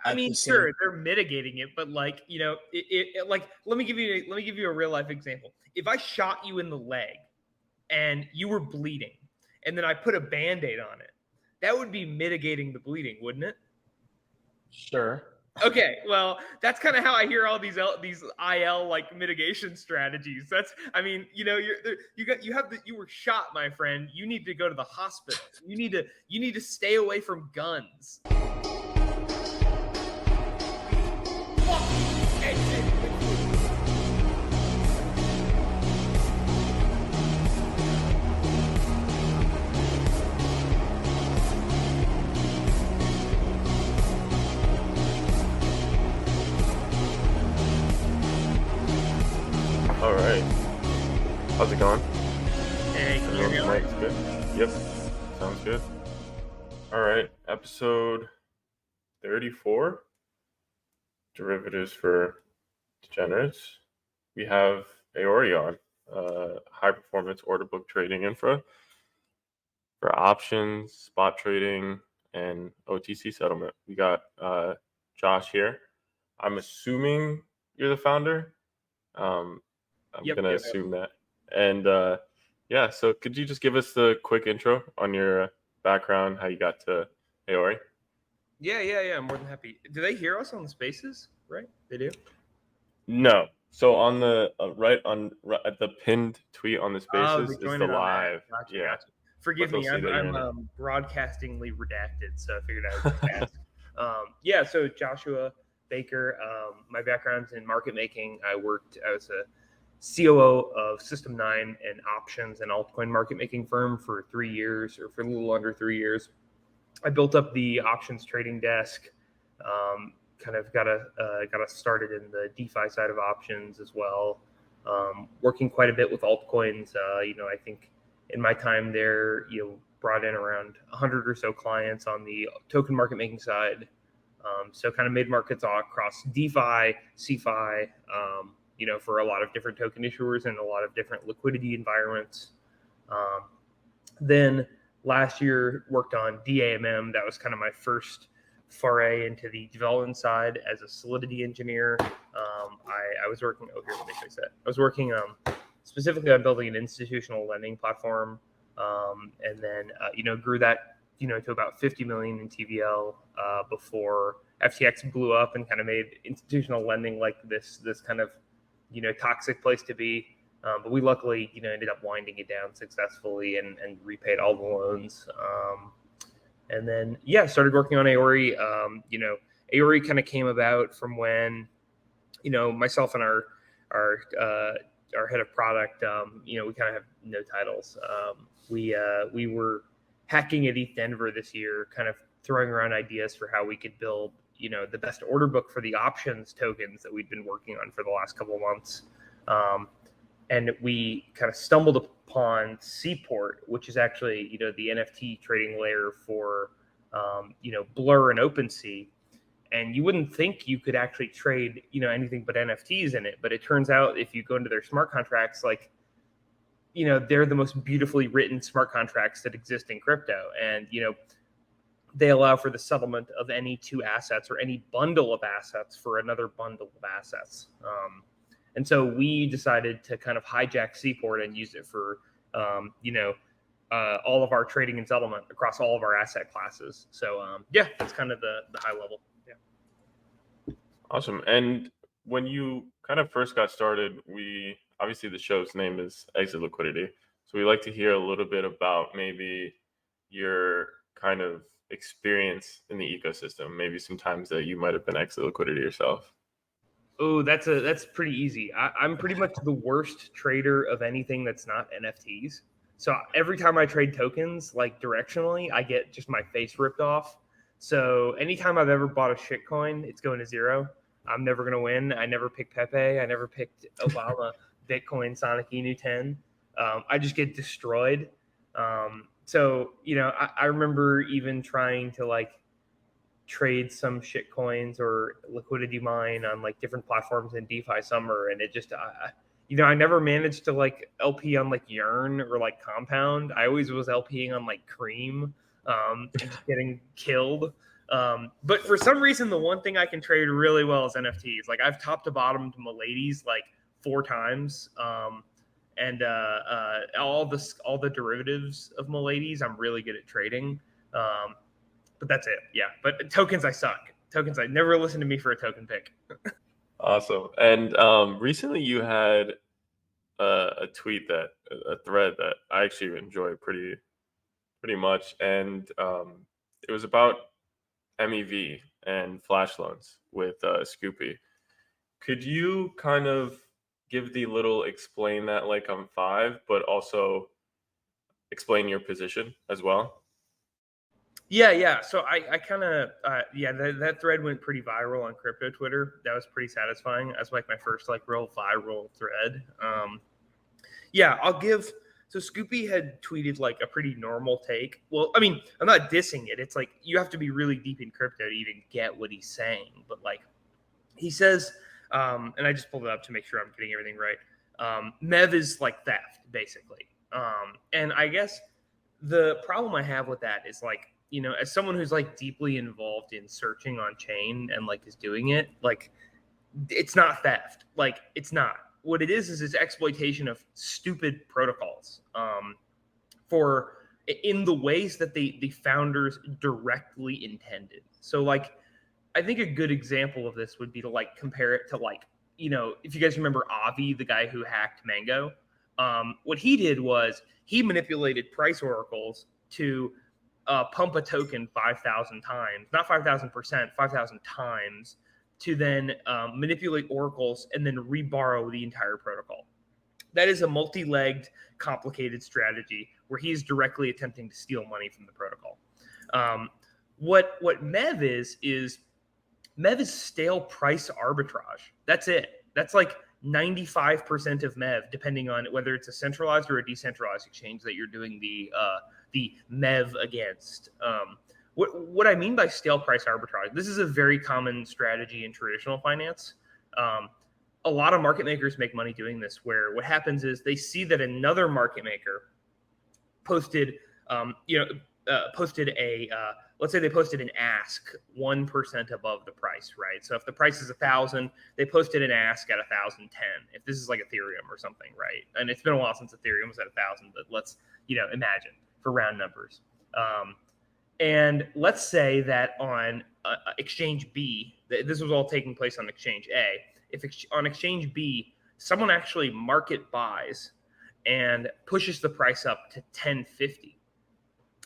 I at mean, the same. sure, they're mitigating it, but like, like let me give you a real life example. If I shot you in the leg and you were bleeding, and then I put a Band-Aid on it, that would be mitigating the bleeding, wouldn't it? Sure. Okay, well, that's kind of how I hear all these IL like mitigation strategies. That's, I mean, you were shot, my friend. You need to go to the hospital. You need to stay away from guns. All right. How's it going? Hey, can you hear me? Everyone's mic's good? Yep. Sounds good. All right. Episode 34. Derivatives for degenerates. We have Aori on, high performance order book trading infra for options, spot trading, and OTC settlement. We got Josh here. I'm assuming you're the founder. I'm gonna assume that. And yeah, so could you just give us the quick intro on your background, how you got to Aori? Yeah. I'm more than happy. Do they hear us on the spaces? Right? They do. No. So on the at the pinned tweet on the spaces is the live. Gotcha. Forgive me, I'm broadcastingly redacted, so I figured I would just ask. So Joshua Baker, my background's in market making. I was a COO of System 9 and options and altcoin market making firm for 3 years, or for a little under 3 years. I built up the options trading desk, kind of got us started in the DeFi side of options as well, working quite a bit with altcoins. I think in my time there, brought in around 100 or so clients on the token market making side. So kind of made markets all across DeFi, CeFi, for a lot of different token issuers and a lot of different liquidity environments. Then last year worked on DAMM. That was kind of my first foray into the development side as a Solidity engineer. I was working. Oh, here, let me fix that. I was working specifically on building an institutional lending platform, and then grew that to about 50 million in TVL before FTX blew up and kind of made institutional lending like this kind of toxic place to be. But we luckily ended up winding it down successfully and repaid all the loans. And then started working on Aori. Aori kind of came about from when myself and our head of product, we kind of have no titles. We were hacking at ETH Denver this year, kind of throwing around ideas for how we could build the best order book for the options tokens that we'd been working on for the last couple of months. And we kind of stumbled upon Seaport, which is actually, the NFT trading layer for, Blur and OpenSea. And you wouldn't think you could actually trade, anything but NFTs in it. But it turns out if you go into their smart contracts, like, they're the most beautifully written smart contracts that exist in crypto. And, they allow for the settlement of any two assets or any bundle of assets for another bundle of assets. And so we decided to kind of hijack Seaport and use it for, all of our trading and settlement across all of our asset classes. So, that's kind of the high level. Yeah. Awesome. And when you kind of first got started, obviously the show's name is Exit Liquidity. So we like to hear a little bit about maybe your kind of experience in the ecosystem, maybe some times that you might have been Exit Liquidity yourself. Oh, that's pretty easy. I'm pretty much the worst trader of anything that's not NFTs. So every time I trade tokens, like directionally, I get just my face ripped off. So anytime I've ever bought a shitcoin, it's going to zero. I'm never going to win. I never picked Pepe. I never picked Obama, Bitcoin, Sonic Inu 10. I just get destroyed. So, I remember even trying to like trade some shit coins or liquidity mine on like different platforms in DeFi summer. And it just, I never managed to like LP on like Yearn or like Compound. I always was LPing on like Cream, and just getting killed. But for some reason, the one thing I can trade really well is NFTs. Like I've top to bottom to Milady's like 4 times. And all the derivatives of Milady's, I'm really good at trading. But that's it. Yeah. But tokens, I suck. Tokens, I never listen to me for a token pick. Awesome. And recently you had a thread that I actually enjoy pretty much, and it was about MEV and flash loans with Scoopy. Could you kind of give the little explain that like I'm 5, but also explain your position as well? Yeah. So I kind of that thread went pretty viral on crypto Twitter. That was pretty satisfying. That's like my first like real viral thread. I'll give. So Scoopy had tweeted like a pretty normal take. Well, I mean, I'm not dissing it. It's like you have to be really deep in crypto to even get what he's saying. But like he says, and I just pulled it up to make sure I'm getting everything right. MEV is like theft, basically. And I guess the problem I have with that is like, as someone who's like deeply involved in searching on chain and like is doing it, like it's not theft. Like it's not. What it is it's exploitation of stupid protocols for in the ways that the founders directly intended. So like I think a good example of this would be to like compare it to like, if you guys remember Avi, the guy who hacked Mango, what he did was he manipulated price oracles to pump a token 5,000 times, not 5,000%, 5,000 times, to then manipulate oracles and then reborrow the entire protocol. That is a multi-legged, complicated strategy where he's directly attempting to steal money from the protocol. What MEV is MEV is stale price arbitrage. That's it. That's like 95% of MEV, depending on whether it's a centralized or a decentralized exchange that you're doing the MEV against. What I mean by stale price arbitrage, this is a very common strategy in traditional finance. A lot of market makers make money doing this, where what happens is they see that another market maker posted, let's say they posted an ask 1% above the price, right? So if the price is 1,000, they posted an ask at 1,010. If this is like Ethereum or something, right? And it's been a while since Ethereum was at 1,000, but let's imagine for round numbers. And let's say that on exchange B, this was all taking place on exchange A. If on exchange B, someone actually market buys and pushes the price up to 1050.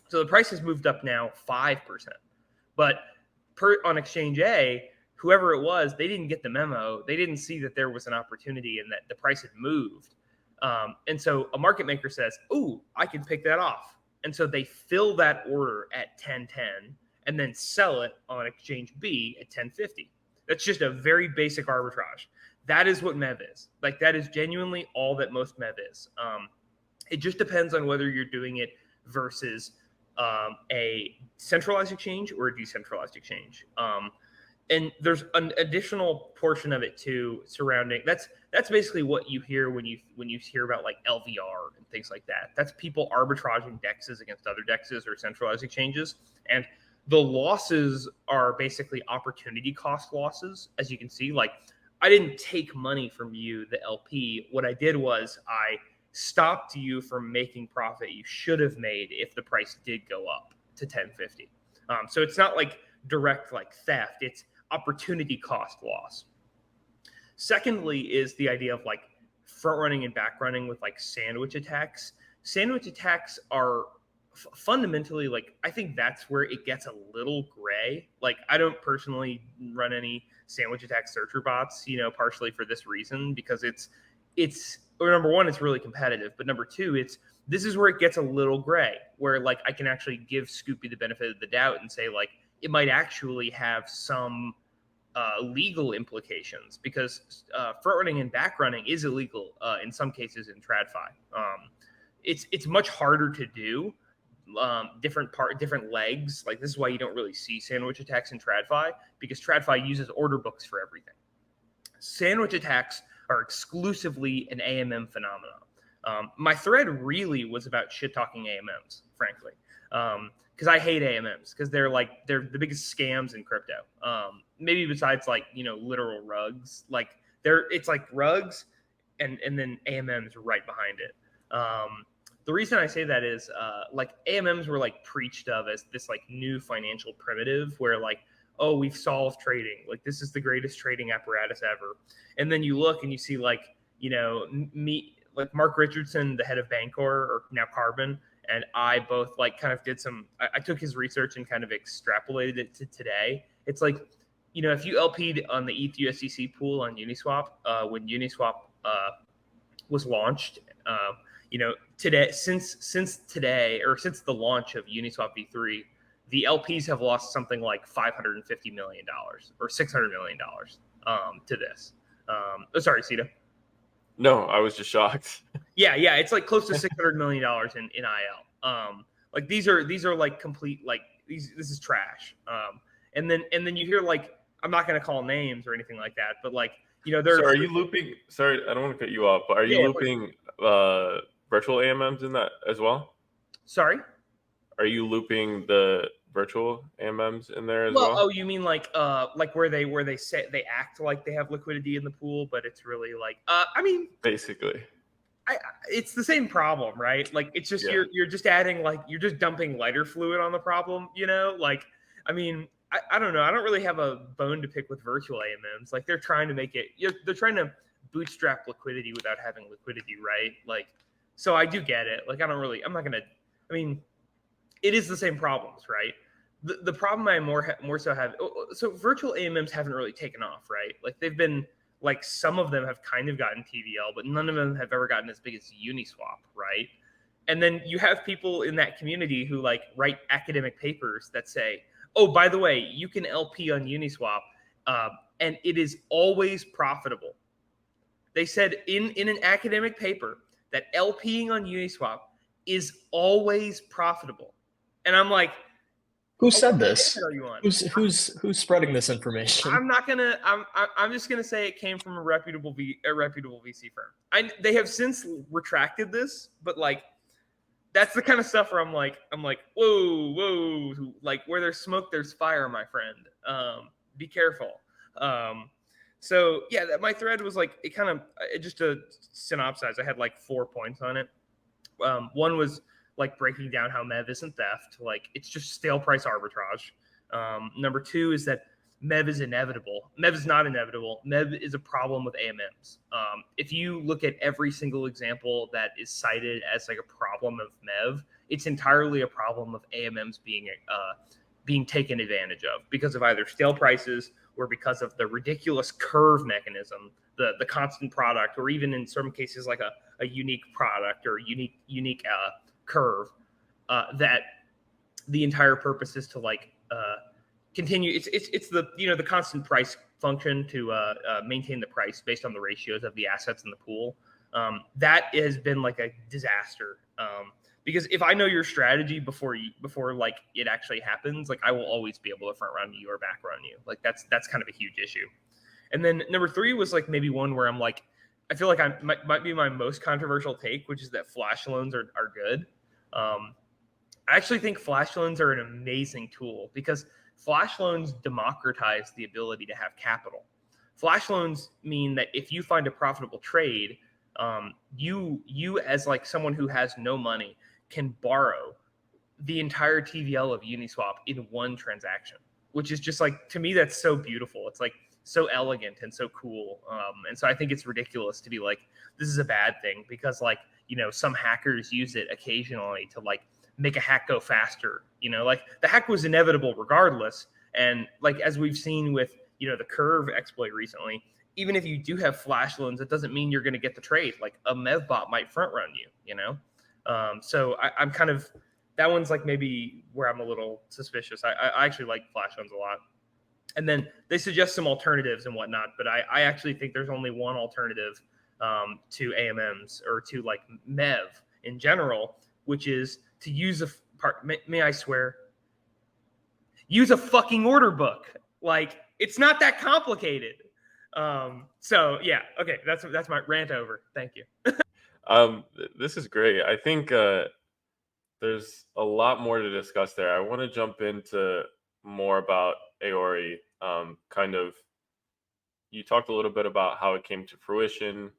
So the price has moved up now 5%. But on exchange A, whoever it was, they didn't get the memo. They didn't see that there was an opportunity and that the price had moved. And so a market maker says, "Ooh, I can pick that off." And so they fill that order at 1010 and then sell it on exchange B at 1050. That's just a very basic arbitrage. That is what MEV is. Like that is genuinely all that most MEV is. It just depends on whether you're doing it versus a centralized exchange or a decentralized exchange. And there's an additional portion of it too surrounding that's basically what you hear when you hear about like LVR and things like that. That's people arbitraging dexes against other dexes or centralized exchanges, and the losses are basically opportunity cost losses. As you can see, like I didn't take money from you, the LP. What I did was I stopped you from making profit you should have made if the price did go up to 1050. So it's not like direct like theft, it's opportunity cost loss. Secondly is the idea of like front running and back running with like sandwich attacks. Sandwich attacks are fundamentally like, I think that's where it gets a little gray. Like I don't personally run any sandwich attack searcher bots, partially for this reason, because it's number one, it's really competitive, but number two, this is where it gets a little gray, where like I can actually give Scoopy the benefit of the doubt and say like it might actually have some legal implications, because front running and back running is illegal in some cases in TradFi. It's much harder to do. Different legs. Like this is why you don't really see sandwich attacks in TradFi, because TradFi uses order books for everything. Sandwich attacks are exclusively an AMM phenomenon. My thread really was about shit talking AMMs, frankly. because I hate AMMs because they're the biggest scams in crypto. Maybe besides like, literal rugs, like it's like rugs and then AMMs right behind it. The reason I say that is like AMMs were like preached of as this like new financial primitive where like, oh, we've solved trading. Like this is the greatest trading apparatus ever. And then you look and you see like, like Mark Richardson, the head of Bancor, or now Carbon, and I both like kind of did I took his research and kind of extrapolated it to today. It's like, if you LP'd on the ETH USDC pool on Uniswap, when Uniswap was launched, today, since today, or since the launch of Uniswap v3, the LPs have lost something like $550 million or $600 million to this. Sorry, Sita. No, I was just shocked. Yeah, it's like close to $600 million in IL. Like these are like complete, like this is trash. And then you hear like, I'm not going to call names or anything like that, but like, there's. So are you looping? Sorry, I don't want to cut you off, but are you looping virtual AMMs in that as well? Sorry. Are you looping the virtual AMMs in there as well? Oh, you mean like where they say they act like they have liquidity in the pool, but it's really like I mean, basically. It's the same problem, right? Like it's just you're just adding, like you're just dumping lighter fluid on the problem, like I mean, I don't know. I don't really have a bone to pick with virtual AMMs. Like they're trying to make it, they're trying to bootstrap liquidity without having liquidity, right? Like, so I do get it. Like I mean, it is the same problems, right? The problem I more so have, so virtual AMMs haven't really taken off, right? Like they've been, like some of them have kind of gotten TVL, but none of them have ever gotten as big as Uniswap, right? And then you have people in that community who like write academic papers that say, oh, by the way, you can LP on Uniswap, and it is always profitable. They said in an academic paper that LPing on Uniswap is always profitable. And I'm like, who said this? Are you on? Who's spreading this information? I'm just gonna say it came from a reputable VC firm. They have since retracted this, but like that's the kind of stuff where I'm like, whoa, like where there's smoke, there's fire, my friend. Be careful. So yeah, my thread was like, just to synopsize, I had like 4 points on it. One was like breaking down how MEV isn't theft, like it's just stale price arbitrage. Number 2 is that MEV is inevitable. MEV is not inevitable. MEV is a problem with AMMs. If you look at every single example that is cited as like a problem of MEV, it's entirely a problem of AMMs being taken advantage of because of either stale prices or because of the ridiculous curve mechanism, the constant product, or even in some cases like a unique product or unique curve that the entire purpose is to like continue. It's the the constant price function to maintain the price based on the ratios of the assets in the pool. That has been like a disaster. Because if I know your strategy before like it actually happens, like I will always be able to front run you or back run you. Like that's kind of a huge issue. And then number 3 was like maybe one where I'm like, I feel like I might be my most controversial take, which is that flash loans are good. I actually think flash loans are an amazing tool because flash loans democratize the ability to have capital. Flash loans mean that if you find a profitable trade, you as like someone who has no money can borrow the entire TVL of Uniswap in one transaction, which is just like, to me, that's so beautiful. It's like so elegant and so cool. And so I think it's ridiculous to be like, this is a bad thing because like, some hackers use it occasionally to like make a hack go faster. Like the hack was inevitable regardless. And like, as we've seen with, the curve exploit recently, even if you do have flash loans, it doesn't mean you're going to get the trade. Like a MEV bot might front run you, So I'm kind of, that one's like maybe where I'm a little suspicious. I actually like flash loans a lot. And then they suggest some alternatives and whatnot, but I actually think there's only one alternative to AMMs or to like MEV in general, which is to use may I swear, use a fucking order book. Like it's not that complicated. So yeah, okay, that's my rant over. Thank you. This is great. I think the there's a lot more to discuss there. I want to jump into more about Aori. Kind of, you talked a little bit about how it came to fruition.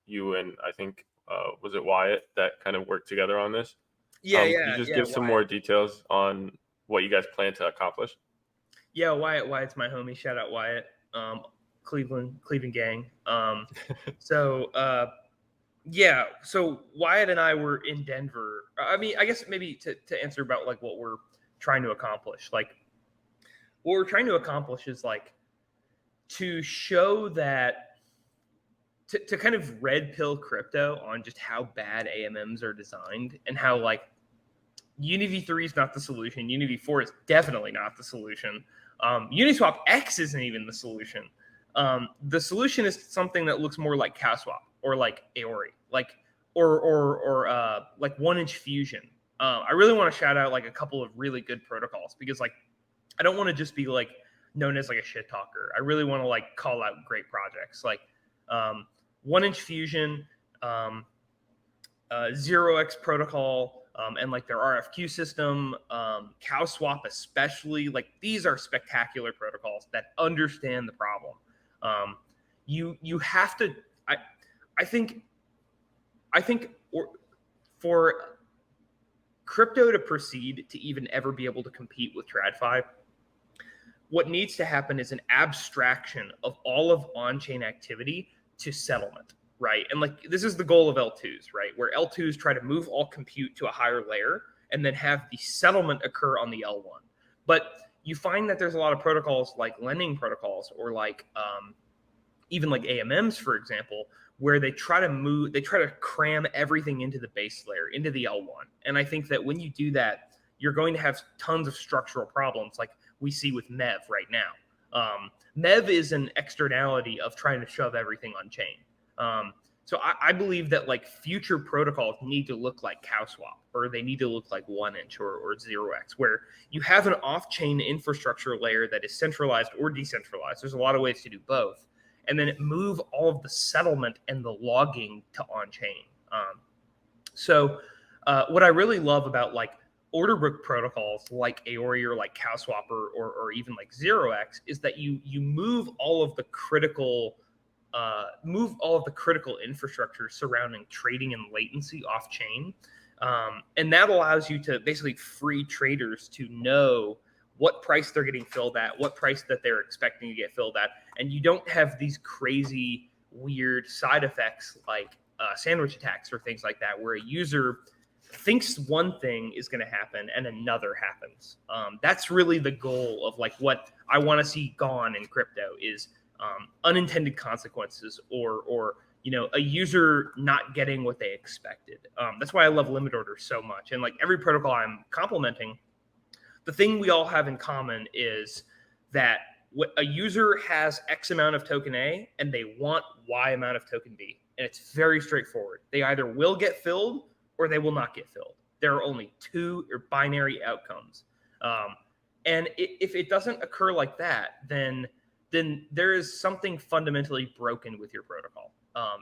You and I think was it Wyatt that kind of worked together on this? Yeah, Could you just give some Wyatt. more details on what you guys plan to accomplish? Yeah, Wyatt's my homie. Shout out Wyatt. Cleveland gang. So Wyatt and I were in Denver. I mean, I guess maybe to answer about like what we're trying to accomplish. Like what we're trying to accomplish is like to show that to kind of red pill crypto on just how bad AMMs are designed and how like UniV3 is not the solution. UniV4 is definitely not the solution. Uniswap X isn't even the solution. The solution is something that looks more like CowSwap or like Aori, like or like 1inch Fusion. I really want to shout out like a couple of really good protocols because like I don't want to just be like known as like a shit talker. I really want to like call out great projects like 1inch Fusion, 0x protocol. And like their RFQ system, CowSwap especially, like these are spectacular protocols that understand the problem. You have to. I think for crypto to proceed to even ever be able to compete with TradFi, what needs to happen is an abstraction of all of on-chain activity to settlement. Right. And like this is the goal of L2s, right? Where L2s try to move all compute to a higher layer and then have the settlement occur on the L1. But you find that there's a lot of protocols like lending protocols or like even like AMMs, for example, where they try to cram everything into the base layer, into the L1. And I think that when you do that, you're going to have tons of structural problems like we see with MEV right now. MEV is an externality of trying to shove everything on chain. So I believe that like future protocols need to look like CowSwap or they need to look like 1inch or 0x, where you have an off-chain infrastructure layer that is centralized or decentralized. There's a lot of ways to do both. And then move all of the settlement and the logging to on-chain. So what I really love about like Orderbook protocols like Aori or like CowSwap or even like 0x is that you move all of the critical infrastructure surrounding trading and latency off chain. And that allows you to basically free traders to know what price they're getting filled at, what price that they're expecting to get filled at. And you don't have these crazy, weird side effects like sandwich attacks or things like that, where a user thinks one thing is going to happen and another happens. That's really the goal of like what I want to see gone in crypto is unintended consequences or a user not getting what they expected. That's why I love limit orders so much. And like every protocol I'm complimenting, the thing we all have in common is that a user has X amount of token A and they want Y amount of token B. And it's very straightforward. They either will get filled or they will not get filled. There are only two or binary outcomes. And if it doesn't occur like that, then there is something fundamentally broken with your protocol.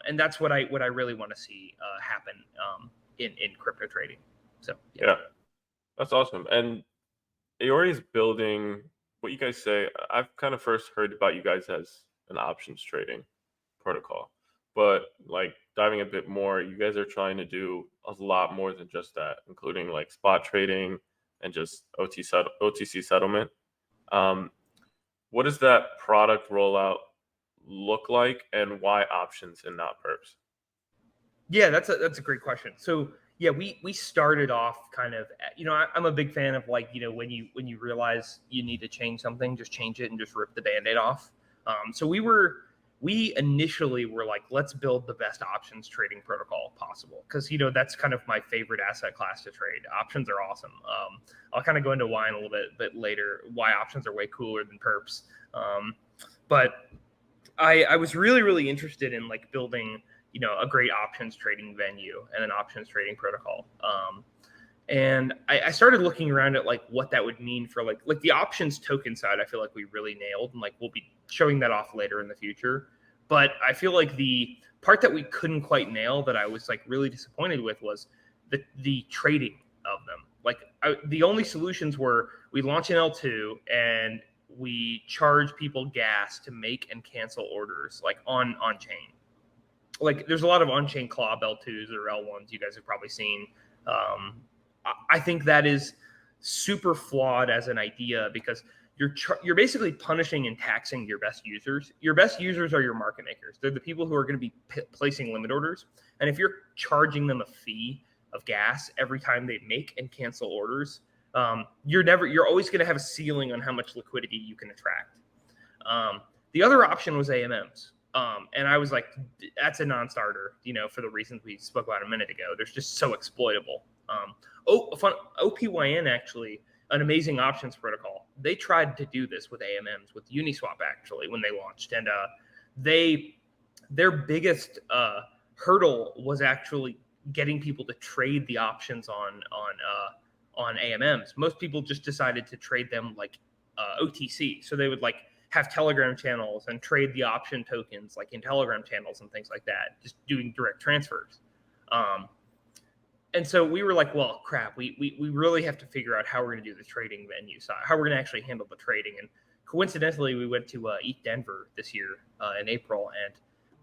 And that's what I really want to see happen in crypto trading. So yeah, that's awesome. And Aori is building what you guys say. I've kind of first heard about you guys as an options trading protocol, but like diving a bit more, you guys are trying to do a lot more than just that, including like spot trading and just OTC settlement. What does that product rollout look like, and why options and not perps? Yeah, that's a great question. So yeah, we started off kind of, I'm a big fan of like, when you realize you need to change something, just change it and just rip the Band-Aid off. So we initially were like, let's build the best options trading protocol possible. Cause that's kind of my favorite asset class to trade. Options are awesome. I'll kind of go into why in a little bit later, why options are way cooler than perps. But I was really, really interested in like building, a great options trading venue and an options trading protocol. And I started looking around at like what that would mean for like the options token side. I feel like we really nailed, and like we'll be showing that off later in the future. But I feel like the part that we couldn't quite nail that I was like really disappointed with was the trading. of them. Like the only solutions were we launch an L2 and we charge people gas to make and cancel orders like on chain. Like there's a lot of on-chain CLOB L2s or L1s you guys have probably seen. I think that is super flawed as an idea because you're basically punishing and taxing your best users. Your best users are your market makers. They're the people who are going to be placing limit orders. And if you're charging them a fee of gas every time they make and cancel orders, you're always going to have a ceiling on how much liquidity you can attract. The other option was AMMs. And I was like, that's a non-starter, for the reasons we spoke about a minute ago. They're just so exploitable. OPYN actually, an amazing options protocol. They tried to do this with AMMs, with Uniswap actually, when they launched. And their biggest hurdle was actually getting people to trade the options on AMMs. Most people just decided to trade them like OTC. So they would like have Telegram channels and trade the option tokens like in Telegram channels and things like that, just doing direct transfers. And so we were like, well, crap, we really have to figure out how we're going to do the trading venue side, how we're going to actually handle the trading. And coincidentally, we went to ETH Denver this year in April, and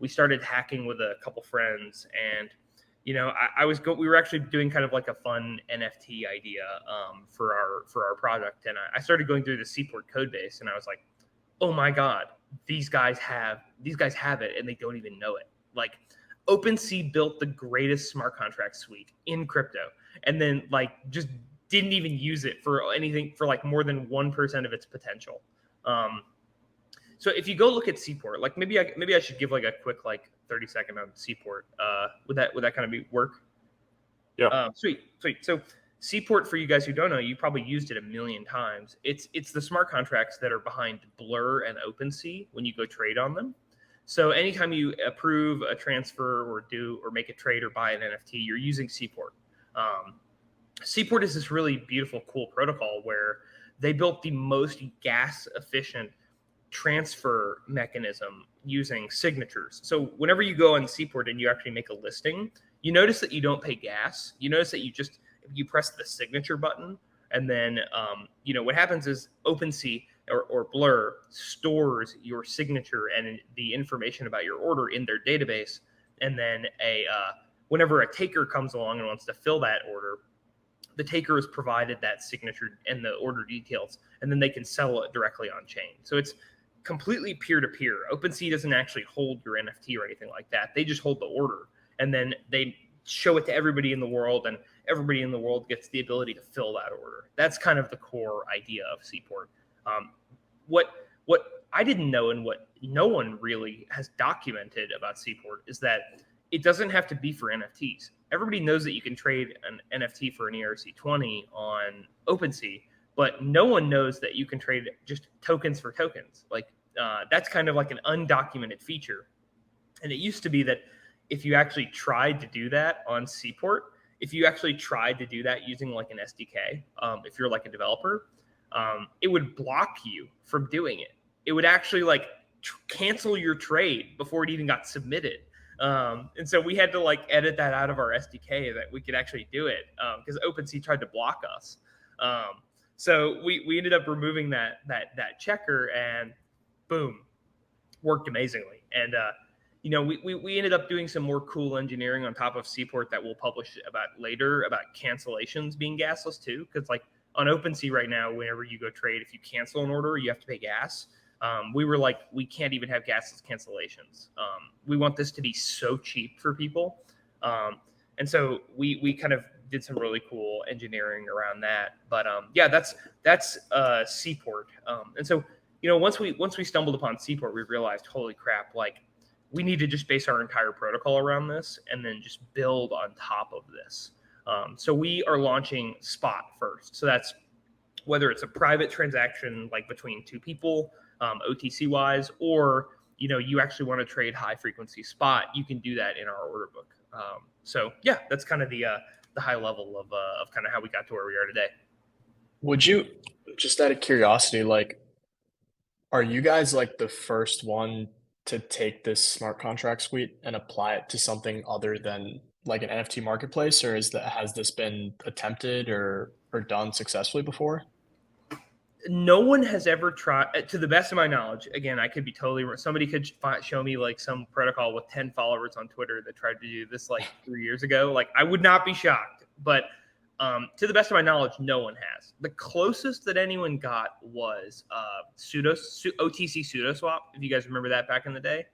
we started hacking with a couple friends. And we were actually doing kind of like a fun NFT idea for our project. And I started going through the Seaport code base, and I was like, oh my God, these guys have it, and they don't even know it. Like OpenSea built the greatest smart contract suite in crypto, and then like just didn't even use it for anything for like more than 1% of its potential. So if you go look at Seaport, like maybe I should give like a quick like 30-second on Seaport. Would that kind of work? Yeah. Sweet. So Seaport, for you guys who don't know, you probably used it a million times. It's the smart contracts that are behind Blur and OpenSea when you go trade on them. So anytime you approve a transfer or make a trade or buy an NFT, you're using Seaport. Seaport is this really beautiful, cool protocol where they built the most gas efficient transfer mechanism using signatures. So whenever you go on Seaport and you actually make a listing, you notice that you don't pay gas. You notice that you press the signature button, and then what happens is OpenSea or Blur stores your signature and the information about your order in their database, and then whenever a taker comes along and wants to fill that order, the taker is provided that signature and the order details, and then they can sell it directly on chain. So it's completely peer-to-peer. OpenSea doesn't actually hold your NFT or anything like that. They just hold the order, and then they show it to everybody in the world, and everybody in the world gets the ability to fill that order. That's kind of the core idea of Seaport. What I didn't know, and what no one really has documented about Seaport, is that it doesn't have to be for NFTs. Everybody knows that you can trade an NFT for an ERC20 on OpenSea, but no one knows that you can trade just tokens for tokens. Like that's kind of like an undocumented feature. And it used to be that if you actually tried to do that on Seaport, if you actually tried to do that using like an SDK, if you're like a developer, it would block you from doing it. It would actually like cancel your trade before it even got submitted. And so we had to like edit that out of our SDK that we could actually do it because OpenSea tried to block us. So we ended up removing that checker, and boom, worked amazingly. And we ended up doing some more cool engineering on top of Seaport that we'll publish about later about cancellations being gasless too. Because like on OpenSea right now, whenever you go trade, if you cancel an order, you have to pay gas. We were like, we can't even have gasless cancellations. We want this to be so cheap for people. And so we kind of did some really cool engineering around that. But that's Seaport. And so, once we stumbled upon Seaport, we realized, holy crap, like we need to just base our entire protocol around this and then just build on top of this. So we are launching Spot first. So that's whether it's a private transaction like between two people, OTC wise, or you actually want to trade high frequency spot, you can do that in our order book. So yeah, that's kind of the high level of kind of how we got to where we are today. Would you, just out of curiosity, like, are you guys like the first one to take this smart contract suite and apply it to something other than like an NFT marketplace, or has this been attempted or done successfully before? No one has ever tried, to the best of my knowledge. Again, I could be totally wrong. Somebody could show me like some protocol with 10 followers on Twitter that tried to do this like 3 years ago. Like, I would not be shocked. But to the best of my knowledge, no one has. The closest that anyone got was OTC pseudo swap. If you guys remember that back in the day,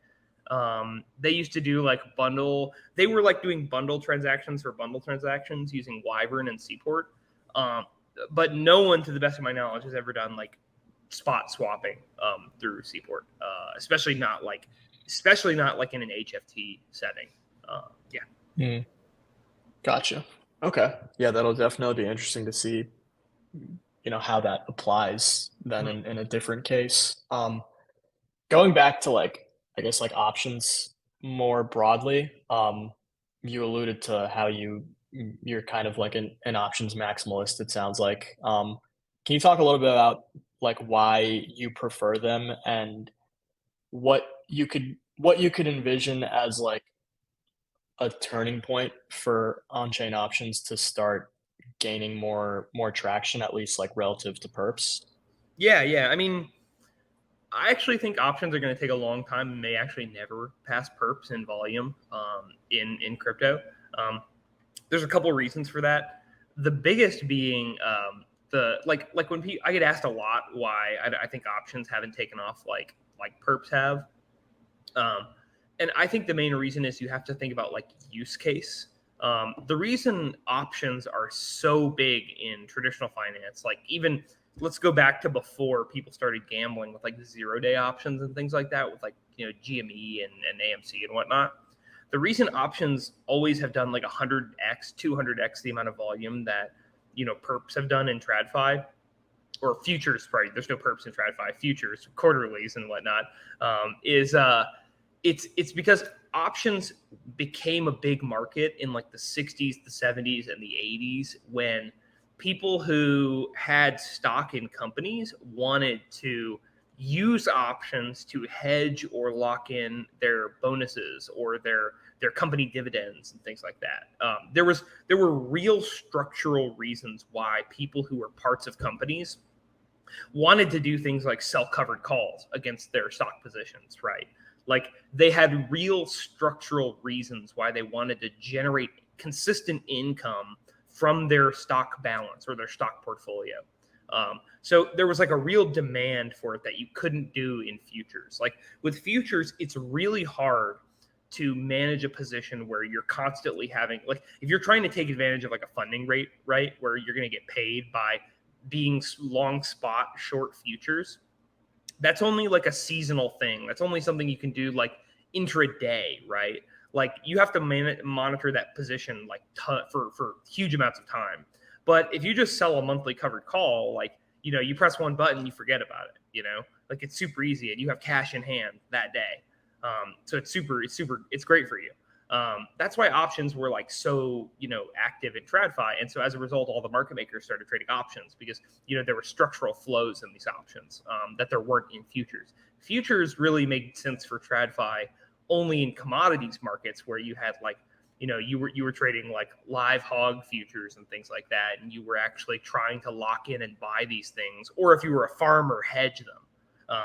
they used to do like bundle. They were like doing bundle transactions for bundle transactions using Wyvern and Seaport. But no one, to the best of my knowledge, has ever done like spot swapping through Seaport, especially not like in an HFT setting. Gotcha. Okay. Yeah, that'll definitely be interesting to see, how that applies then in a different case. Going back to like, I guess like options more broadly, you alluded to how you're kind of like an options maximalist, it sounds like. Can you talk a little bit about like why you prefer them and what you could envision as like a turning point for on-chain options to start gaining more traction, at least like relative to perps? Yeah. I mean, I actually think options are going to take a long time and may actually never pass perps in volume in crypto. There's a couple of reasons for that. The biggest being the like when I get asked a lot why I think options haven't taken off like perps have. And I think the main reason is you have to think about like use case. The reason options are so big in traditional finance, like even let's go back to before people started gambling with like 0-day options and things like that with like, GME and AMC and whatnot. The reason options always have done like 100x, 200x the amount of volume that, perps have done in TradFi or futures, right? There's no perps in TradFi, futures, quarterlies and whatnot, it's because options became a big market in like the 60s, the 70s, and the 80s when people who had stock in companies wanted to use options to hedge or lock in their bonuses or their company dividends and things like that. There were real structural reasons why people who were parts of companies wanted to do things like sell covered calls against their stock positions, right? Like they had real structural reasons why they wanted to generate consistent income from their stock balance or their stock portfolio. So there was like a real demand for it that you couldn't do in futures. Like with futures, it's really hard to manage a position where you're constantly having, like if you're trying to take advantage of like a funding rate, right, where you're going to get paid by being long spot short futures, that's only like a seasonal thing. That's only something you can do like intraday, right? Like you have to monitor that position like for huge amounts of time. But if you just sell a monthly covered call, like, you press one button, you forget about it, like it's super easy and you have cash in hand that day. So it's great for you. That's why options were like so, active in TradFi. And so as a result, all the market makers started trading options because, there were structural flows in these options that there weren't in futures. Futures really made sense for TradFi only in commodities markets where you had like, you were trading like live hog futures and things like that. And you were actually trying to lock in and buy these things. Or if you were a farmer, hedge them.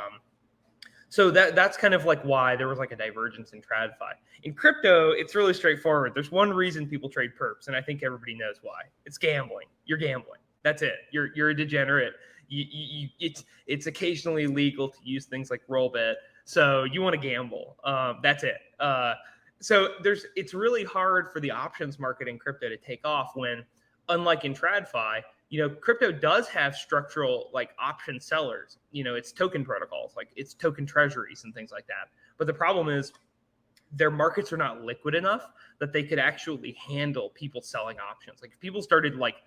So that's kind of like why there was like a divergence in TradFi. In crypto, it's really straightforward. There's one reason people trade perps, and I think everybody knows why. It's gambling. You're gambling. That's it. You're a degenerate. It's occasionally legal to use things like Rollbit, so you want to gamble. That's it. So it's really hard for the options market in crypto to take off when, unlike in TradFi, crypto does have structural like option sellers. It's token protocols, like it's token treasuries and things like that. But the problem is their markets are not liquid enough that they could actually handle people selling options. Like if people started like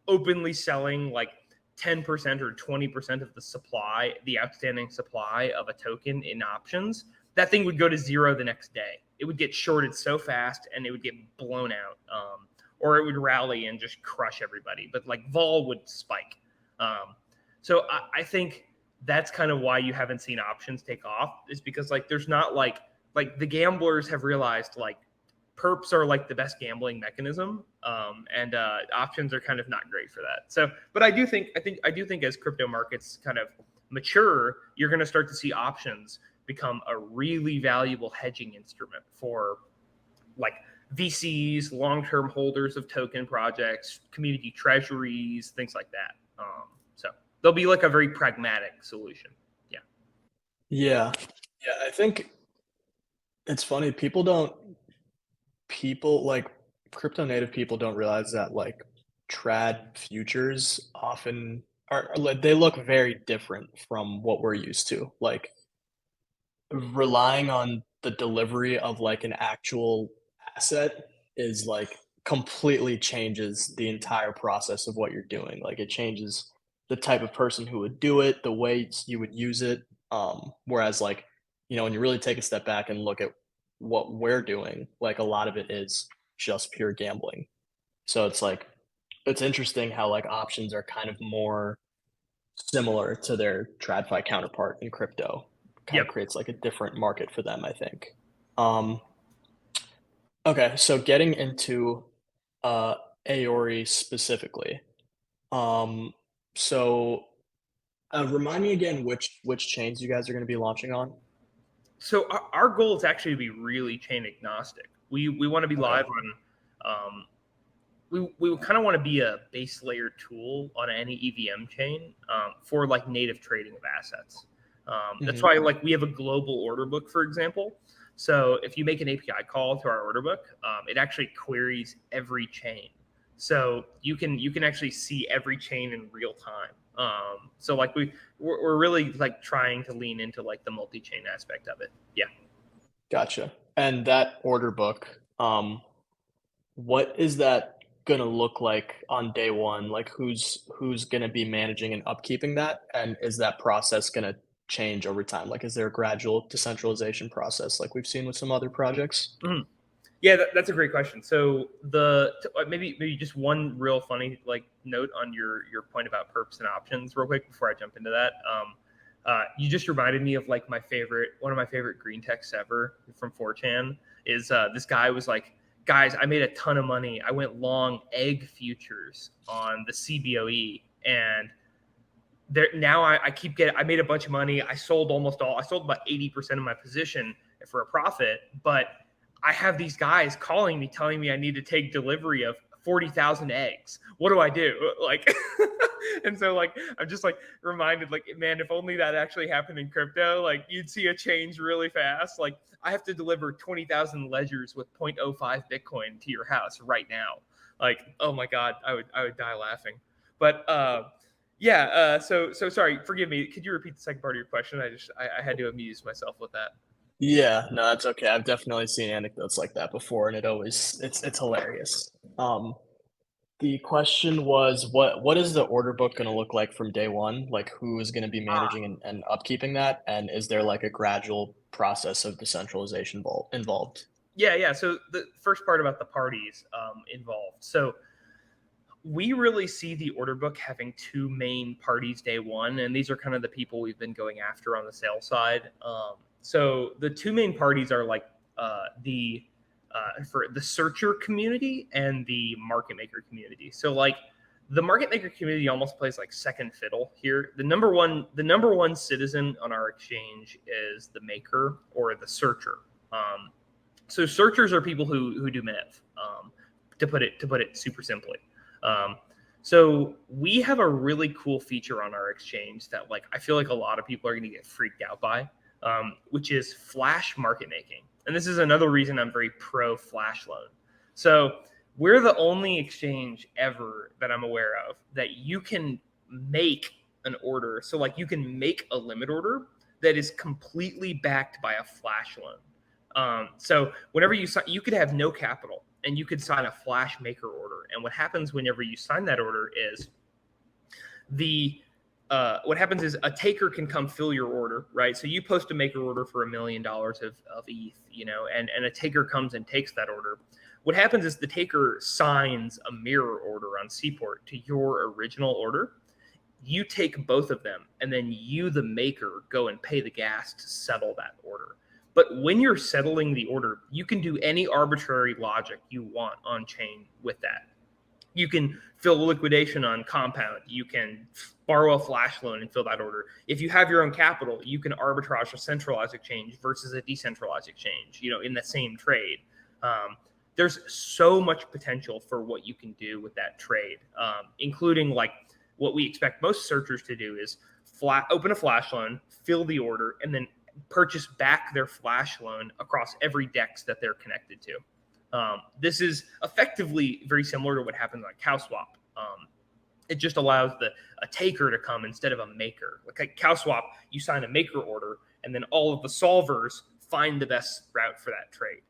openly selling like 10% or 20% of the supply, the outstanding supply of a token in options, that thing would go to zero the next day. It would get shorted so fast and it would get blown out. Or it would rally and just crush everybody. But like vol would spike. So I think that's kind of why you haven't seen options take off, is because like there's not like the gamblers have realized like perps are like the best gambling mechanism, and options are kind of not great for that. So, but I do think as crypto markets kind of mature, you're going to start to see options become a really valuable hedging instrument for like VCs, long-term holders of token projects, community treasuries, things like that. So they'll be like a very pragmatic solution. Yeah. I think it's funny. People like crypto native people don't realize that like trad futures often are like they look very different from what we're used to. Like relying on the delivery of like an actual asset is like completely changes the entire process of what you're doing. Like it changes the type of person who would do it, the way you would use it. Whereas like, when you really take a step back and look at what we're doing, like a lot of it is just pure gambling. So it's like, it's interesting how like options are kind of more similar to their TradFi counterpart in crypto. Kind of creates like a different market for them, I think. Okay, so getting into Aori specifically. So remind me again which chains you guys are going to be launching on. So our goal is actually to be really chain agnostic. We want to be live on. We kind of want to be a base layer tool on any EVM chain for like native trading of assets. That's why like we have a global order book, for example. So if you make an API call to our order book, it actually queries every chain. So you can actually see every chain in real time. So like we're really like trying to lean into like the multi-chain aspect of it. Yeah. Gotcha. And that order book, what is that going to look like on day one? Like who's going to be managing and upkeeping that? And is that process going to change over time? Like, is there a gradual decentralization process like we've seen with some other projects? Mm-hmm. Yeah, that's a great question. So maybe just one real funny like note on your point about perps and options real quick before I jump into that. You just reminded me of like one of my favorite green texts ever from 4chan is this guy was like, guys, I made a ton of money. I went long egg futures on the CBOE and now I made a bunch of money. I sold about 80% of my position for a profit, but I have these guys calling me, telling me I need to take delivery of 40,000 eggs. What do I do? Like, and so like, I'm just like reminded like, man, if only that actually happened in crypto, like you'd see a change really fast. Like I have to deliver 20,000 ledgers with 0.05 Bitcoin to your house right now. Like, oh my God, I would die laughing. But, so sorry, forgive me. Could you repeat the second part of your question? I had to amuse myself with that. Yeah, no, that's okay. I've definitely seen anecdotes like that before, and it's hilarious. The question was, what is the order book going to look like from day one? Like, who is going to be managing and upkeeping that? And is there like a gradual process of decentralization involved? Yeah. So the first part about the parties involved. So we really see the order book having two main parties day one, and these are kind of the people we've been going after on the sales side. So the two main parties are like for the searcher community and the market maker community. So like the market maker community almost plays like second fiddle here. The number one citizen on our exchange is the maker or the searcher. So searchers are people who do math, to put it super simply. So we have a really cool feature on our exchange that like I feel like a lot of people are going to get freaked out by, which is flash market making. And this is another reason I'm very pro flash loan. So we're the only exchange ever that I'm aware of that you can make an order. So like you can make a limit order that is completely backed by a flash loan. So whenever you could have no capital and you could sign a flash maker order. And what happens whenever you sign that order is what happens is a taker can come fill your order, right? So you post a maker order for $1 million of ETH, and a taker comes and takes that order. What happens is the taker signs a mirror order on Seaport to your original order. You take both of them, and then you, the maker, go and pay the gas to settle that order. But when you're settling the order, you can do any arbitrary logic you want on chain with that. You can fill liquidation on Compound. You can borrow a flash loan and fill that order. If you have your own capital, you can arbitrage a centralized exchange versus a decentralized exchange, in the same trade. There's so much potential for what you can do with that trade, including like what we expect most searchers to do is open a flash loan, fill the order, and then purchase back their flash loan across every DEX that they're connected to. This is effectively very similar to what happens on CowSwap. It just allows a taker to come instead of a maker. Like CowSwap, you sign a maker order, and then all of the solvers find the best route for that trade.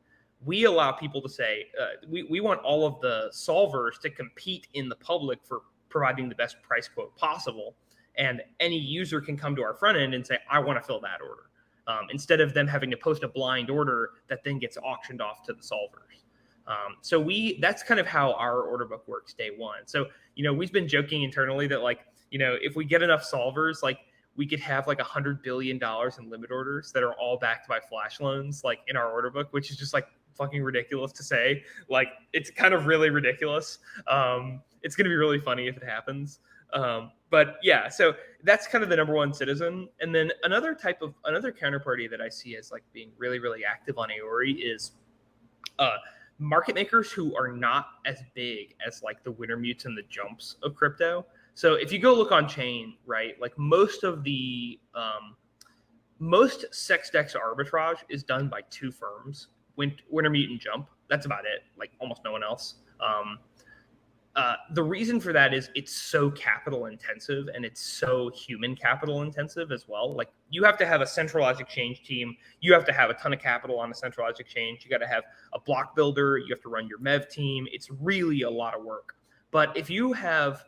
We allow people to say, we want all of the solvers to compete in the public for providing the best price quote possible. And any user can come to our front end and say, I want to fill that order. Instead of them having to post a blind order that then gets auctioned off to the solvers. So that's kind of how our order book works day one. So, we've been joking internally that if we get enough solvers, we could have $100 billion in limit orders that are all backed by flash loans, in our order book, which is just fucking ridiculous to say. It's kind of really ridiculous. It's going to be really funny if it happens. But yeah, so that's kind of the number one citizen. And then another counterparty that I see as being really, really active on Aori is market makers who are not as big as the Wintermutes and the Jumps of crypto. So if you go look on chain, right, most of the most SexDex arbitrage is done by two firms, Wintermute and Jump. That's about it. Almost no one else. The reason for that is it's so capital intensive and it's so human capital intensive as well. You have to have a centralized exchange team. You have to have a ton of capital on a centralized exchange. You got to have a block builder. You have to run your MEV team. It's really a lot of work. But if you have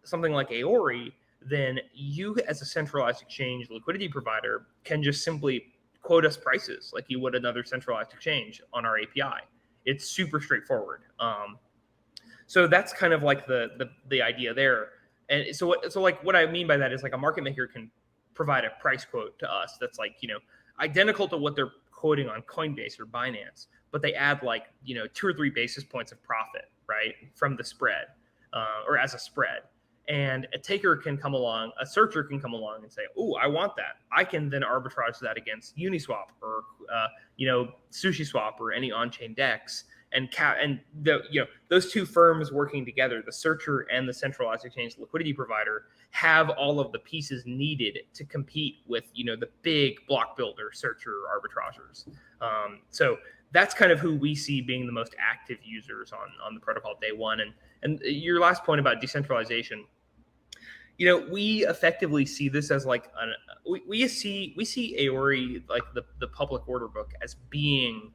something like Aori, then you as a centralized exchange liquidity provider can just simply quote us prices like you would another centralized exchange on our API. It's super straightforward. So that's kind of the idea there. And so what I mean by that is a market maker can provide a price quote to us that's identical to what they're quoting on Coinbase or Binance, but they add 2 or 3 basis points of profit, right, from the spread or as a spread. And a searcher can come along and say, oh, I want that. I can then arbitrage that against Uniswap or SushiSwap or any on-chain DEX. And those two firms working together, the searcher and the centralized exchange liquidity provider, have all of the pieces needed to compete with the big block builder searcher arbitragers. So that's kind of who we see being the most active users on the protocol day one. And your last point about decentralization, we effectively see this as we see Aori, the public order book, as being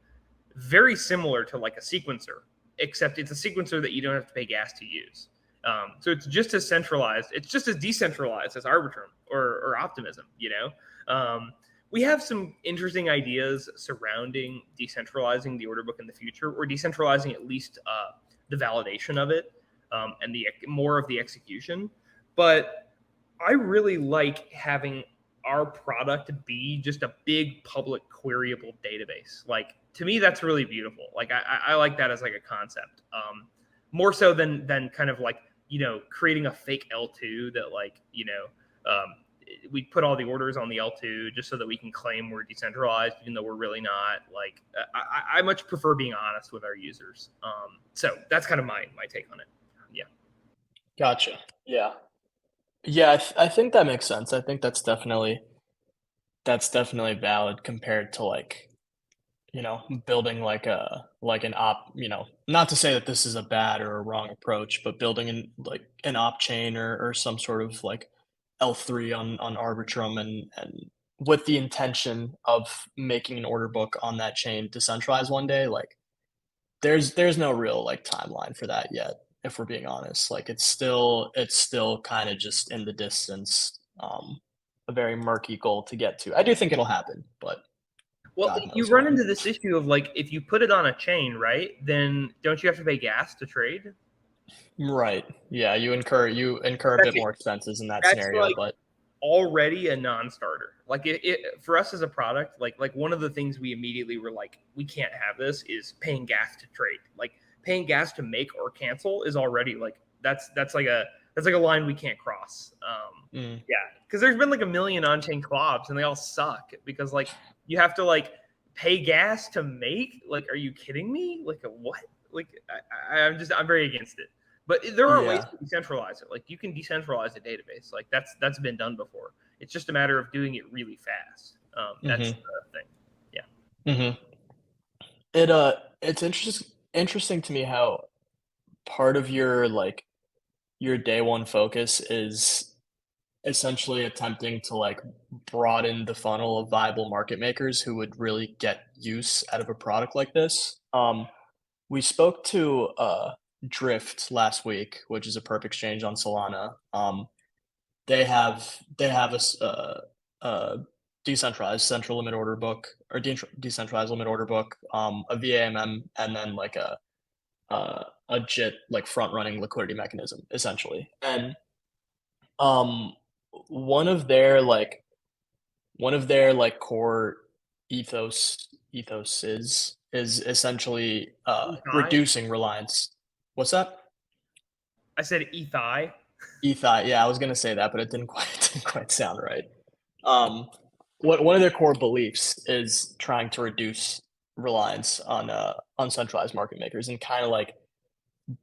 very similar to a sequencer, except it's a sequencer that you don't have to pay gas to use. So it's just as centralized. It's just as decentralized as Arbitrum or Optimism. We have some interesting ideas surrounding decentralizing the order book in the future, or decentralizing at least the validation of it and the more of the execution. But I really like having our product be just a big public queryable database. To me, that's really beautiful. I like that as a concept, more so than kind of creating a fake L2 that we put all the orders on the L2 just so that we can claim we're decentralized, even though we're really not. I much prefer being honest with our users. So that's kind of my take on it. Yeah. Gotcha. Yeah. Yeah, I think that makes sense. I think that's definitely valid compared to building an op, not to say that this is a bad or a wrong approach, but building an op chain or some sort of L3 on Arbitrum and with the intention of making an order book on that chain decentralized one day, there's no real timeline for that yet, if we're being honest. It's still kind of just in the distance, a very murky goal to get to. I do think it'll happen, but well, you run into this issue of if you put it on a chain, right, then don't you have to pay gas to trade? Right. Yeah, you incur a bit more expenses in that scenario, but already a non-starter. Like for us as a product, like one of the things we immediately were like, we can't have this is paying gas to trade. Like paying gas to make or cancel is already like that's like a line we can't cross. Yeah, because there's been like a million on-chain collabs and they all suck because like you have to like pay gas to make. Like, are you kidding me? Like a what? Like I'm very against it. But there are ways to decentralize it. Like you can decentralize a database. Like that's been done before. It's just a matter of doing it really fast. That's the thing. Yeah. It's interesting to me how part of your like your day one focus is essentially attempting to like broaden the funnel of viable market makers who would really get use out of a product like this. We spoke to Drift last week, which is a perp exchange on Solana. They have a decentralized central limit order book or decentralized limit order book, a VAMM, and then like a JIT like front running liquidity mechanism essentially. And one of their core ethos is essentially reducing reliance. What's that? I said ETHI. ETHI, yeah, I was gonna say that, but it didn't quite sound right. One of their core beliefs is trying to reduce reliance on uncentralized market makers and kind of like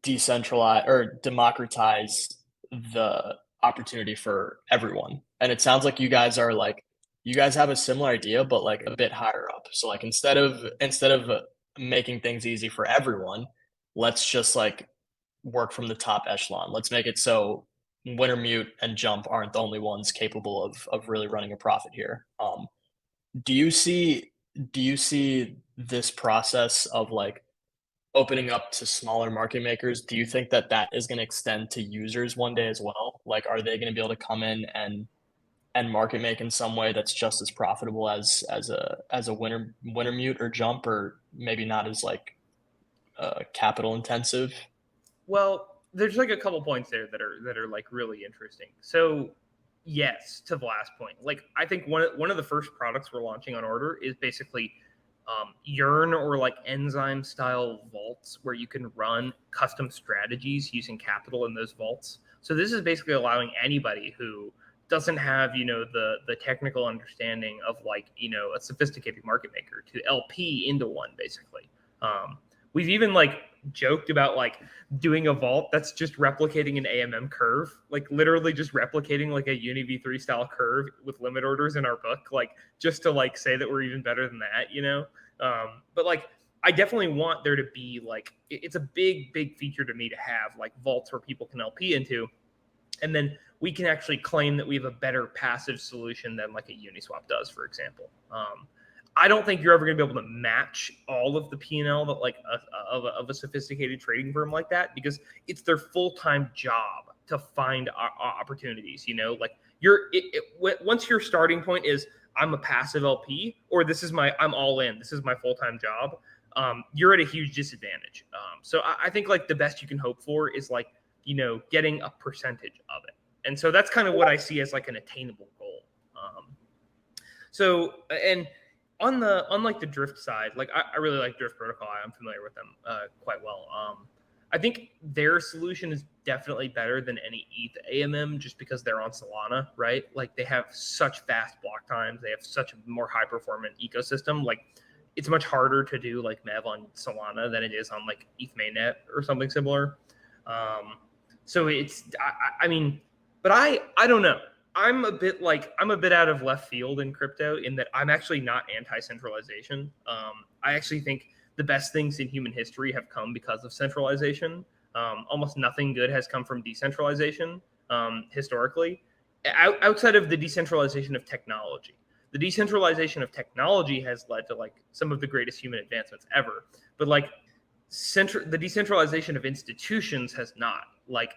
decentralize or democratize the opportunity for everyone. And it sounds like you guys have a similar idea, but like a bit higher up. So like instead of making things easy for everyone, let's just like work from the top echelon. Let's make it so Wintermute and Jump aren't the only ones capable of really running a profit here. Do you see this process of like opening up to smaller market makers? Do you think that is going to extend to users one day as well? Like, are they going to be able to come in and market make in some way that's just as profitable as a Wintermute or Jump, or maybe not as like capital intensive? Well, there's like a couple points there that are like really interesting. So yes, to the last point, like I think one of the first products we're launching on Order is basically Yearn or like enzyme style vaults where you can run custom strategies using capital in those vaults. So this is basically allowing anybody who doesn't have, the technical understanding of like, a sophisticated market maker to LP into one basically. We've even like joked about like doing a vault that's just replicating an AMM curve, like literally just replicating like a Uni V3 style curve with limit orders in our book, like just to like say that we're even better than that, But like I definitely want there to be like it's a big feature to me to have like vaults where people can LP into, and then we can actually claim that we have a better passive solution than like a Uniswap does, for example. I don't think you're ever going to be able to match all of the P&L that like of a sophisticated trading firm like that, because it's their full-time job to find opportunities. Like once your starting point is I'm a passive LP, or I'm all in, this is my full-time job, you're at a huge disadvantage. So I think like the best you can hope for is like, getting a percentage of it. And so that's kind of what I see as like an attainable goal. And on like the Drift side, like I really like Drift Protocol. I'm familiar with them quite well. I think their solution is definitely better than any ETH AMM just because they're on Solana, right? Like they have such fast block times. They have such a more high performant ecosystem. Like it's much harder to do like MEV on Solana than it is on like ETH mainnet or something similar. So it's, I mean, but I don't know. I'm a bit out of left field in crypto in that I'm actually not anti-centralization. I actually think the best things in human history have come because of centralization. Almost nothing good has come from decentralization historically, outside of the decentralization of technology. The decentralization of technology has led to like some of the greatest human advancements ever. But like the decentralization of institutions has not. Like,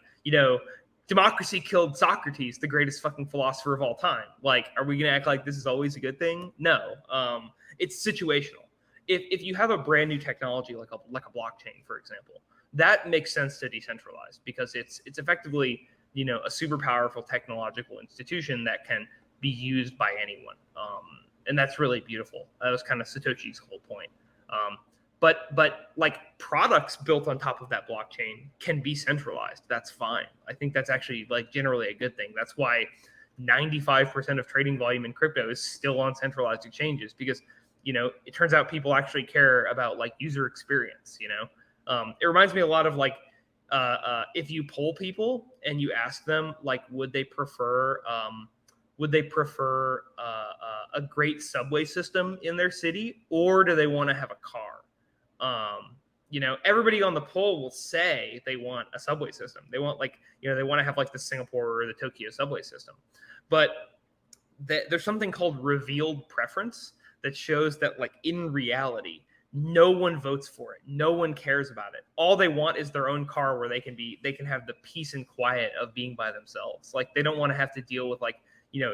democracy killed Socrates, the greatest fucking philosopher of all time. Like, are we going to act like this is always a good thing? No. It's situational. If you have a brand new technology like a blockchain, for example, that makes sense to decentralize because it's effectively, a super powerful technological institution that can be used by anyone. And that's really beautiful. That was kind of Satoshi's whole point. But like products built on top of that blockchain can be centralized. That's fine. I think that's actually like generally a good thing. That's why 95% of trading volume in crypto is still on centralized exchanges, because it turns out people actually care about like user experience. It reminds me a lot of like if you poll people and you ask them like would they prefer a great subway system in their city, or do they want to have a car? Everybody on the poll will say they want a subway system. They want they want to have like the Singapore or the Tokyo subway system. But there's something called revealed preference that shows that like in reality, no one votes for it. No one cares about it. All they want is their own car where they can have the peace and quiet of being by themselves. Like they don't want to have to deal with like,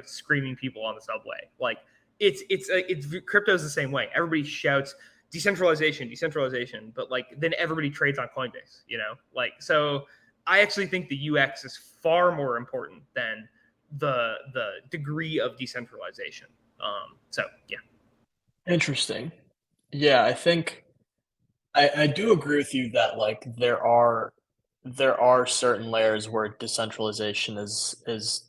screaming people on the subway. Like it's crypto's the same way. Everybody shouts decentralization, but like then everybody trades on Coinbase, so I actually think the UX is far more important than the degree of decentralization. So yeah. Interesting. Yeah, I think I do agree with you that like there are certain layers where decentralization is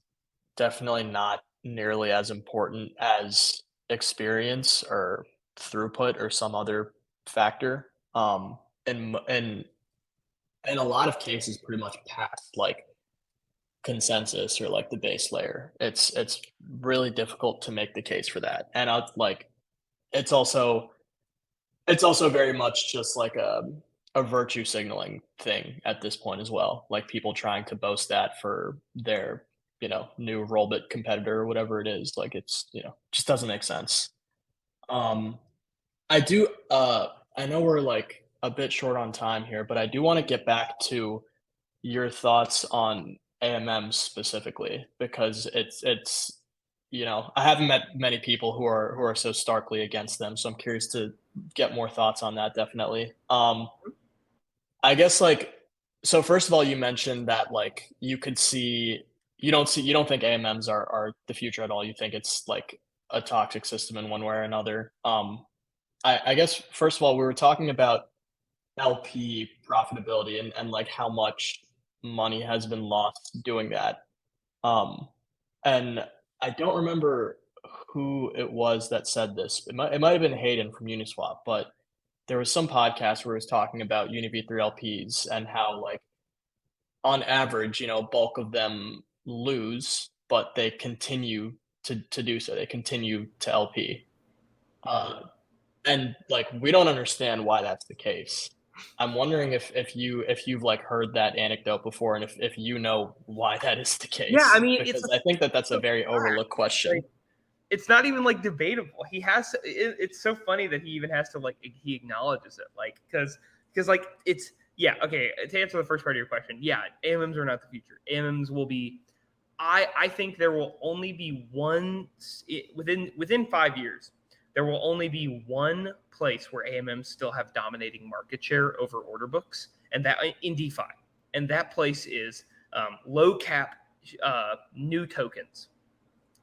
definitely not nearly as important as experience or throughput or some other factor. And in a lot of cases, pretty much past like consensus or like the base layer, it's really difficult to make the case for that. And it's also very much just like a virtue signaling thing at this point as well. Like people trying to boast that for their, new Rollbit competitor or whatever it is. Like it's, just doesn't make sense. I do, I know we're like a bit short on time here, but I do want to get back to your thoughts on AMMs specifically, because it's, I haven't met many people who are so starkly against them. So I'm curious to get more thoughts on that. Definitely. I guess like, so first of all, you mentioned that like you don't think AMMs are the future at all. You think it's like a toxic system in one way or another. I guess first of all, we were talking about LP profitability and like how much money has been lost doing that. And I don't remember who it was that said this. It might have been Hayden from Uniswap, but there was some podcast where he was talking about UniV3 LPs and how like on average, bulk of them lose, but they continue to do so. They continue to LP. And like we don't understand why that's the case. I'm wondering if you've like heard that anecdote before, and if you know why that is the case. Yeah, I mean, because I think that's a very overlooked question. Like, it's not even like debatable. He has to, it's so funny that he even has to like he acknowledges it, like because like it's okay. To answer the first part of your question, AMMs are not the future. AMMs will be. I think there will only be one within 5 years. There will only be one place where AMMs still have dominating market share over order books, and that in DeFi, and that place is low cap new tokens.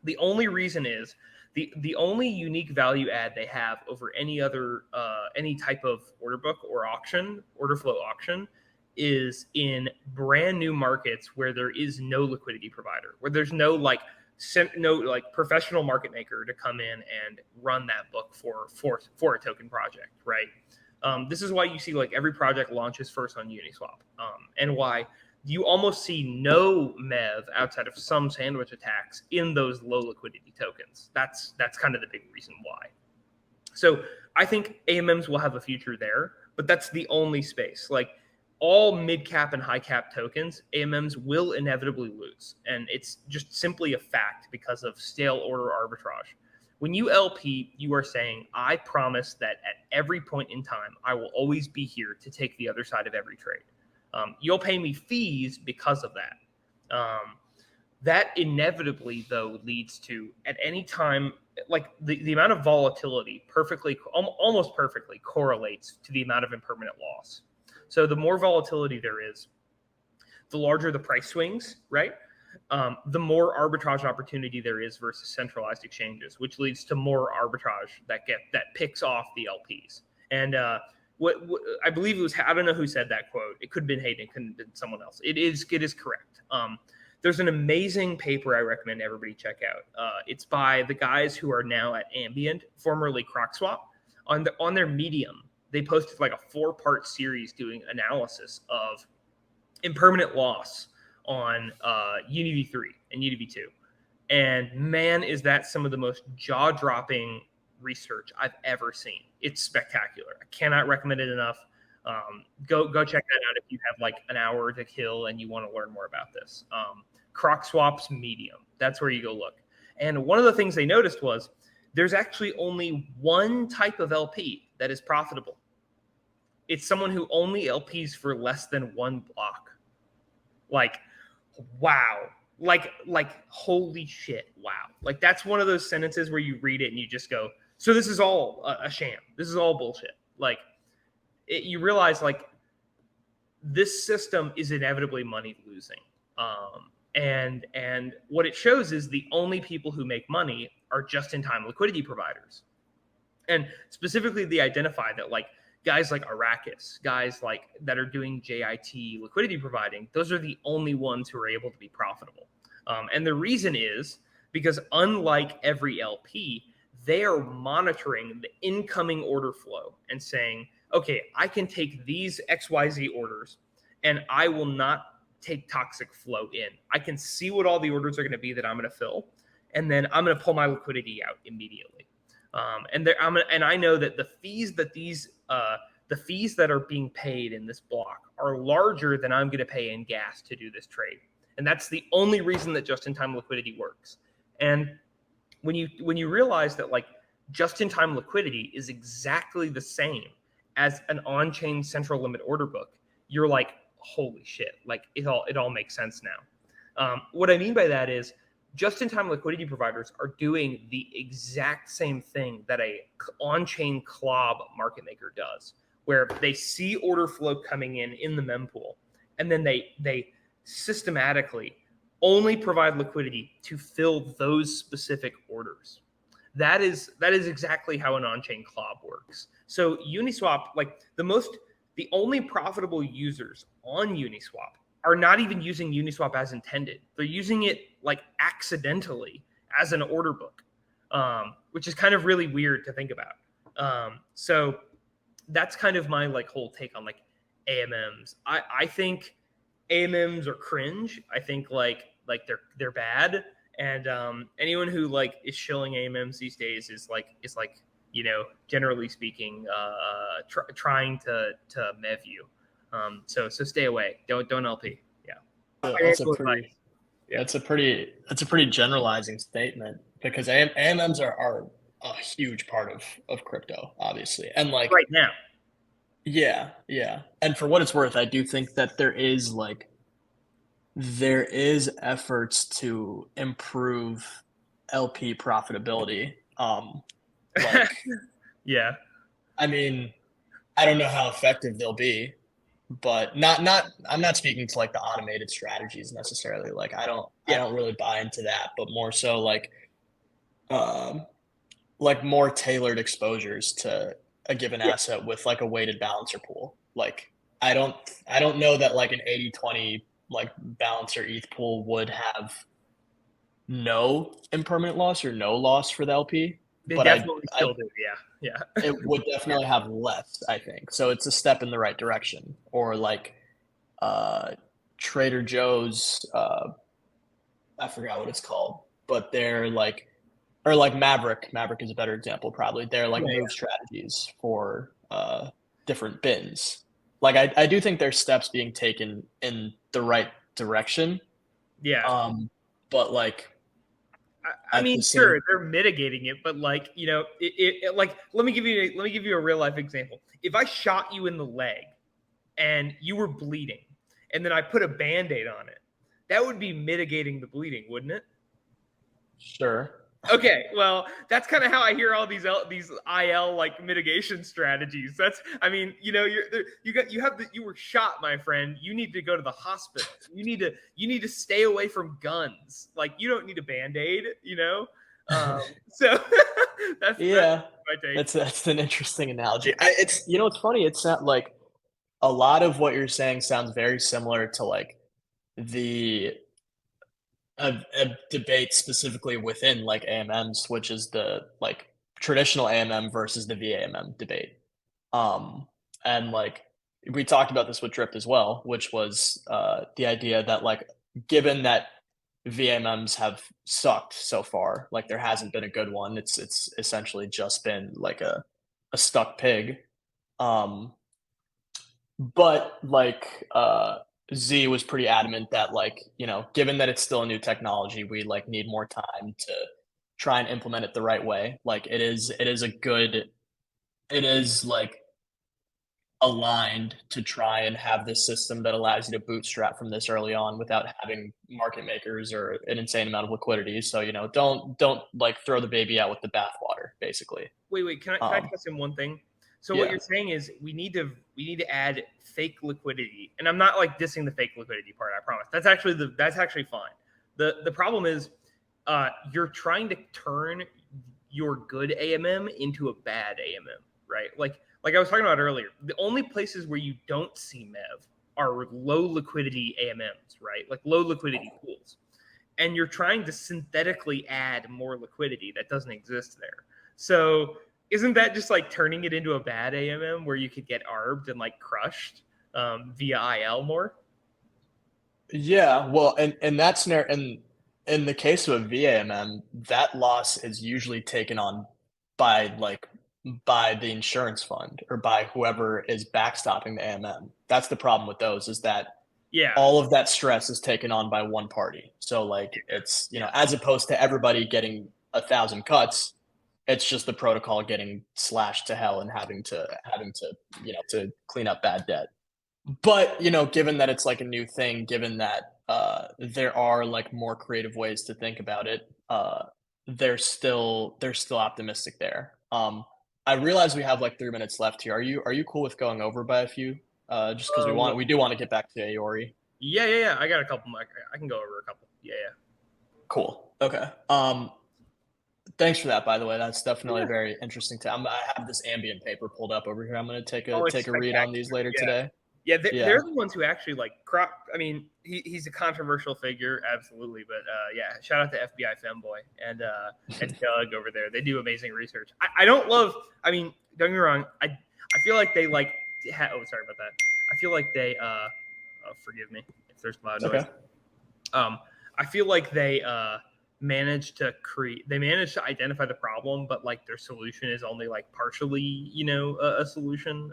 The only reason is the only unique value add they have over any other any type of order book or auction, order flow auction, is in brand new markets where there is no liquidity provider, where there's no professional market maker to come in and run that book for a token project, right? This is why you see like every project launches first on Uniswap, and why you almost see no MEV outside of some sandwich attacks in those low liquidity tokens. That's kind of the big reason why. So I think AMMs will have a future there, but that's the only space. Like all mid cap and high cap tokens, AMMs will inevitably lose. And it's just simply a fact because of stale order arbitrage. When you LP, you are saying, I promise that at every point in time, I will always be here to take the other side of every trade. You'll pay me fees because of that. That inevitably, though, leads to at any time, like the amount of volatility almost perfectly correlates to the amount of impermanent loss. So the more volatility there is, the larger the price swings, right? the more arbitrage opportunity there is versus centralized exchanges, which leads to more arbitrage that picks off the LPs. And what I believe it was, I don't know who said that quote. It could have been Hayden, it couldn't have been someone else. It is correct. There's an amazing paper I recommend everybody check out. It's by the guys who are now at Ambient, formerly CrocSwap. On their Medium, they posted like a 4-part series doing analysis of impermanent loss on UniV3 and UniV2. And man, is that some of the most jaw-dropping research I've ever seen. It's spectacular. I cannot recommend it enough. Go check that out if you have like an hour to kill and you want to learn more about this. CrocSwap's Medium. That's where you go look. And one of the things they noticed was there's actually only one type of LP that is profitable. It's someone who only LPs for less than one block. Like, wow. Like holy shit, wow. Like that's one of those sentences where you read it and you just go, so this is all a sham. This is all bullshit. Like you realize like this system is inevitably money losing. And what it shows is the only people who make money are just-in-time liquidity providers. And specifically they identify that like guys like Arrakis, guys like that are doing JIT liquidity providing, those are the only ones who are able to be profitable. And the reason is because unlike every LP, they are monitoring the incoming order flow and saying, okay, I can take these XYZ orders and I will not take toxic flow in. I can see what all the orders are going to be that I'm going to fill, and then I'm going to pull my liquidity out immediately. And I know that the fees that are being paid in this block are larger than I'm going to pay in gas to do this trade. And that's the only reason that just-in-time liquidity works. And when you realize that like just-in-time liquidity is exactly the same as an on-chain central limit order book, you're like, holy shit, like it all makes sense now. What I mean by that is just-in-time liquidity providers are doing the exact same thing that a on-chain CLOB market maker does, where they see order flow coming in the mempool, and then they systematically only provide liquidity to fill those specific orders. That is exactly how an on-chain CLOB works. So Uniswap, like the only profitable users on Uniswap are not even using Uniswap as intended. They're using it like accidentally as an order book, which is kind of really weird to think about. So that's kind of my like whole take on like AMMs. I think AMMs are cringe. I think like they're bad. And anyone who like is shilling AMMs these days is like generally speaking, trying to mev you. So stay away. Don't LP. Yeah. That's a pretty generalizing statement, because AMMs are a huge part of crypto, obviously, and like right now. Yeah. And for what it's worth, I do think that there is efforts to improve LP profitability. Yeah. I mean, I don't know how effective they'll be, but I'm not speaking to like the automated strategies necessarily. Like I don't really buy into that, but more so like more tailored exposures to a given asset with like a weighted balancer pool. Like I don't know that like an 80-20 like balancer ETH pool would have no impermanent loss or no loss for the LP. They but definitely still do. Yeah. It would definitely have less, I think. So it's a step in the right direction. Or like Trader Joe's, I forgot what it's called, but they're like, or like Maverick. Maverick is a better example, probably. They're like move strategies for different bins. Like I do think there's steps being taken in the right direction. Yeah. But like, I mean, sure, they're mitigating it, but like, it like let me give you a real life example. If I shot you in the leg and you were bleeding, and then I put a Band-Aid on it, that would be mitigating the bleeding, wouldn't it? Sure. Okay, well, that's kind of how I hear all these IL like mitigation strategies. You were shot, my friend. You need to go to the hospital. You need to stay away from guns. Like, you don't need a Band-Aid, So that's Yeah, my take. that's an interesting analogy. It's funny. It's not like a lot of what you're saying sounds very similar to like the a debate specifically within like AMMs, which is the like traditional AMM versus the VAMM debate. Um, and like we talked about this with Drift as well, which was the idea that like given that VMMs have sucked so far, like there hasn't been a good one. It's essentially just been like a stuck pig. Um, but like Z was pretty adamant that like, given that it's still a new technology, we like need more time to try and implement it the right way. Like it is like aligned to try and have this system that allows you to bootstrap from this early on without having market makers or an insane amount of liquidity. So, don't like throw the baby out with the bathwater, basically. Wait. Can I toss in one thing? So what Yeah. you're saying is we need to add fake liquidity, and I'm not like dissing the fake liquidity part. I promise. That's actually fine. The problem is you're trying to turn your good AMM into a bad AMM, right? Like I was talking about earlier, the only places where you don't see MEV are low liquidity AMMs, right? Like low liquidity pools. And you're trying to synthetically add more liquidity that doesn't exist there. So isn't that just like turning it into a bad AMM where you could get arbed and like crushed via IL more? Yeah, well, and that's in the case of a VAMM, that loss is usually taken on by by the insurance fund or by whoever is backstopping the AMM. That's the problem with those is that Yeah. all of that stress is taken on by one party. So like it's, as opposed to everybody getting 1,000 cuts, it's just the protocol getting slashed to hell and having to to clean up bad debt. But, given that it's like a new thing, given that there are like more creative ways to think about it, they're still optimistic there. I realize we have like 3 minutes left here. Are you cool with going over by a few? Just because we do want to get back to Aori. Yeah. I got a couple. I can go over a couple. Yeah. Cool. Okay. Thanks for that, by the way. That's definitely very interesting. I have this ambient paper pulled up over here. I'm going to take a read on these later today. Yeah, they're the ones who actually like crop. I mean, he's a controversial figure, absolutely. But yeah, shout out to FBI Femboy and Doug over there. They do amazing research. I don't love. I mean, don't get me wrong. I feel like they like. Oh, sorry about that. I feel like they. Forgive me if there's loud noise. Okay. I feel like they managed to identify the problem, but like their solution is only like partially, a solution.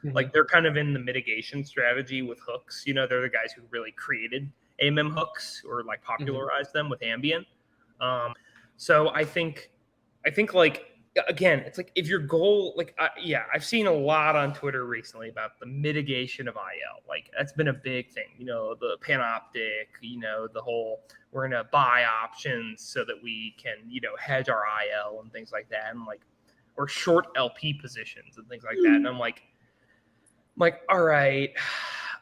Like they're kind of in the mitigation strategy with hooks. They're the guys who really created AMM hooks or like popularized them with ambient. So I think like, again, it's like if your goal, like, I've seen a lot on Twitter recently about the mitigation of IL. Like that's been a big thing, the panoptic, the whole, we're going to buy options so that we can, hedge our IL and things like that. And like, or short LP positions and things like that. And I'm like, all right,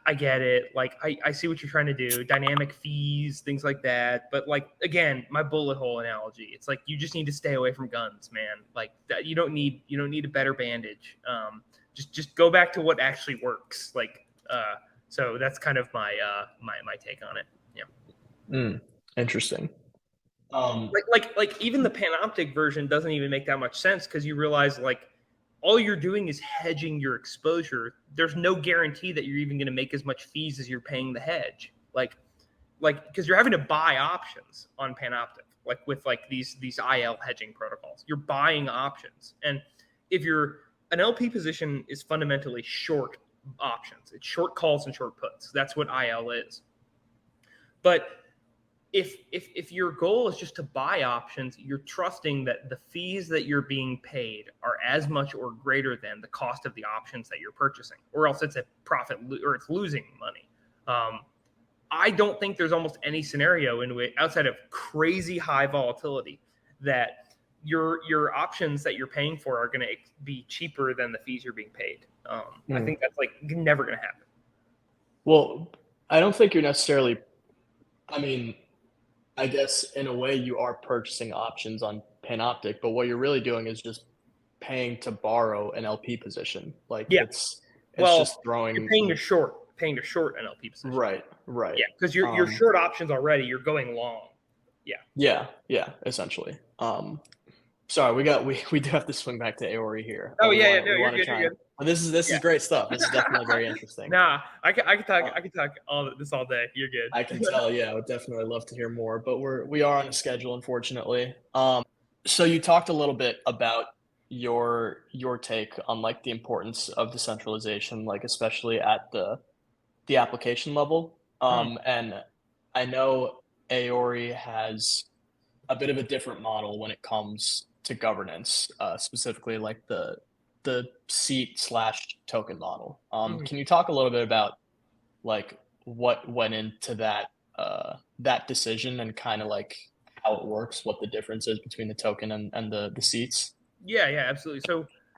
I get it. Like, I see what you're trying to do. Dynamic fees, things like that. But like, again, my bullet hole analogy. It's like you just need to stay away from guns, man. Like that, you don't need a better bandage. Just go back to what actually works. Like, so that's kind of my my take on it. Yeah. Interesting. Like even the panoptic version doesn't even make that much sense because you realize like all you're doing is hedging your exposure. There's no guarantee that you're even going to make as much fees as you're paying the hedge. Like because you're having to buy options on Panoptic, like with like these IL hedging protocols. You're buying options, and if an LP position is fundamentally short options, it's short calls and short puts. That's what IL is. But if your goal is just to buy options, you're trusting that the fees that you're being paid are as much or greater than the cost of the options that you're purchasing, or else it's a profit or it's losing money. I don't think there's almost any scenario in which, outside of crazy high volatility, that your options that you're paying for are going to be cheaper than the fees you're being paid. I think that's like never going to happen. Well, I don't think you're necessarily, I mean, I guess in a way you are purchasing options on Panoptic, but what you're really doing is just paying to borrow an LP position. Like Yeah. it's Well, just throwing. You're paying to short an LP position. Right. Yeah, because you're short options already. You're going long. Yeah, essentially. Sorry, we do have to swing back to Aori here. Oh We yeah, wanna- we you're wanna good. try You're and- good. But this is great stuff. This is definitely very interesting. Nah, I could talk all this all day. You're good. I can tell. Yeah, I would definitely love to hear more, but we are on a schedule, unfortunately. So you talked a little bit about your take on like the importance of decentralization, like especially at the application level. And I know Aori has a bit of a different model when it comes to governance, specifically like the seat/token model. Can you talk a little bit about like what went into that decision and kind of like how it works, what the difference is between the token and the seats? Yeah, absolutely.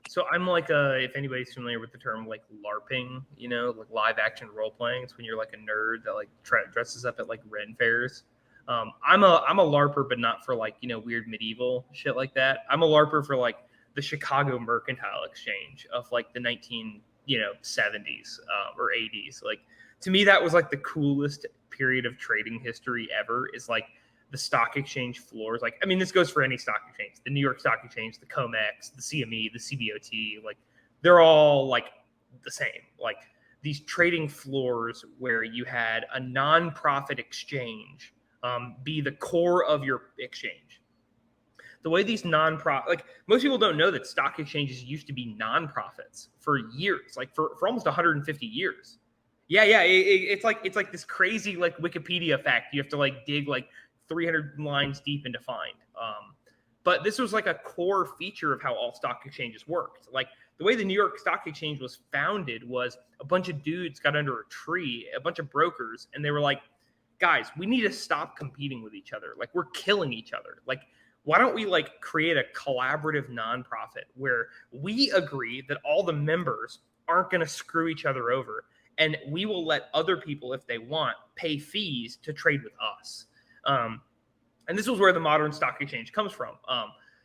So I'm like if anybody's familiar with the term like LARPing, like live action role playing. It's when you're like a nerd that like dresses up at like Ren fairs. I'm a LARPer, but not for like weird medieval shit like that. I'm a LARPer for like the Chicago Mercantile Exchange of like the 1970s or 80s. Like to me, that was like the coolest period of trading history ever. Is like the stock exchange floors. Like, I mean, this goes for any stock exchange, the New York Stock Exchange, the COMEX, the CME, the CBOT, like they're all like the same. Like these trading floors where you had a non-profit exchange be the core of your exchange. The way these non-profit, like most people don't know that stock exchanges used to be non-profits for years, like for almost 150 years. Yeah. It's like this crazy like Wikipedia fact. You have to like dig like 300 lines deep into find. But this was like a core feature of how all stock exchanges worked. Like the way the New York Stock Exchange was founded was a bunch of dudes got under a tree, a bunch of brokers, and they were like, guys, we need to stop competing with each other. Like we're killing each other. Like, why don't we like create a collaborative nonprofit where we agree that all the members aren't going to screw each other over, and we will let other people, if they want, pay fees to trade with us. And this was where the modern stock exchange comes from.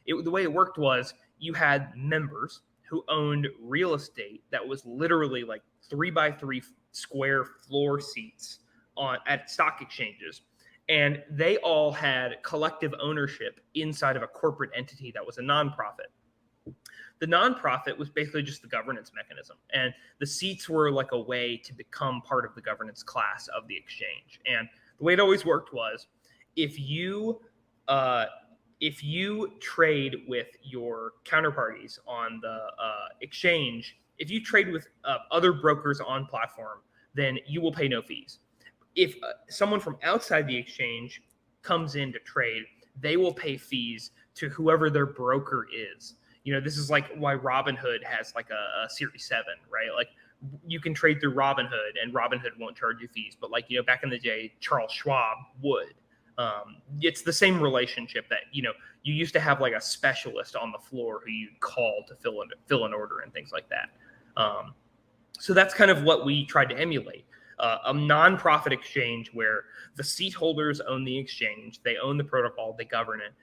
The way it worked was you had members who owned real estate that was literally like 3x3 square floor seats at stock exchanges. And they all had collective ownership inside of a corporate entity that was a nonprofit. The nonprofit was basically just the governance mechanism. And the seats were like a way to become part of the governance class of the exchange. And the way it always worked was if you trade with your counterparties on the exchange, if you trade with other brokers on platform, then you will pay no fees. If someone from outside the exchange comes in to trade, they will pay fees to whoever their broker is. This is like why Robinhood has like a Series 7, right? Like you can trade through Robinhood and Robinhood won't charge you fees. But like, back in the day, Charles Schwab would. It's the same relationship that, you used to have like a specialist on the floor who you'd call to fill an order and things like that. So that's kind of what we tried to emulate. A non-profit exchange where the seat holders own the exchange, they own the protocol, they govern it,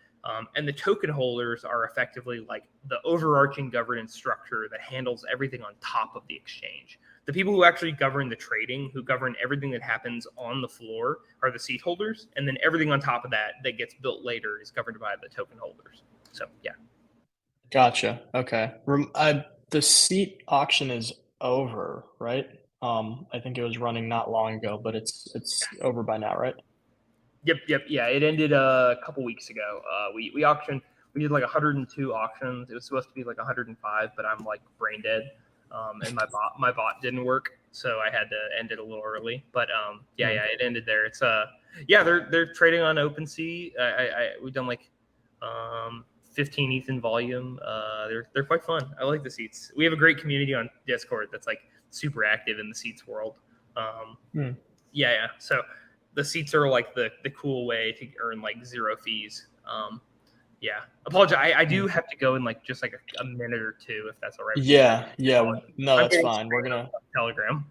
and the token holders are effectively like the overarching governance structure that handles everything on top of the exchange. The people who actually govern the trading, who govern everything that happens on the floor, are the seat holders, and then everything on top of that gets built later is governed by the token holders. So yeah. Gotcha. Okay. The seat auction is over, right? I think it was running not long ago, but it's over by now, right? Yep. Yeah, it ended a couple weeks ago. We auctioned. We did like 102 auctions. It was supposed to be like 105, but I'm like brain dead, and my bot didn't work, so I had to end it a little early. But it ended there. It's they're trading on OpenSea. We've done like 15 ETH in volume. They're quite fun. I like the seats. We have a great community on Discord that's like super active in the seats world. So the seats are like the cool way to earn like zero fees. Yeah, apologize. I do have to go in like just like a minute or two, if that's all right. Yeah, yeah. No, I'm that's getting fine. We're gonna Telegram.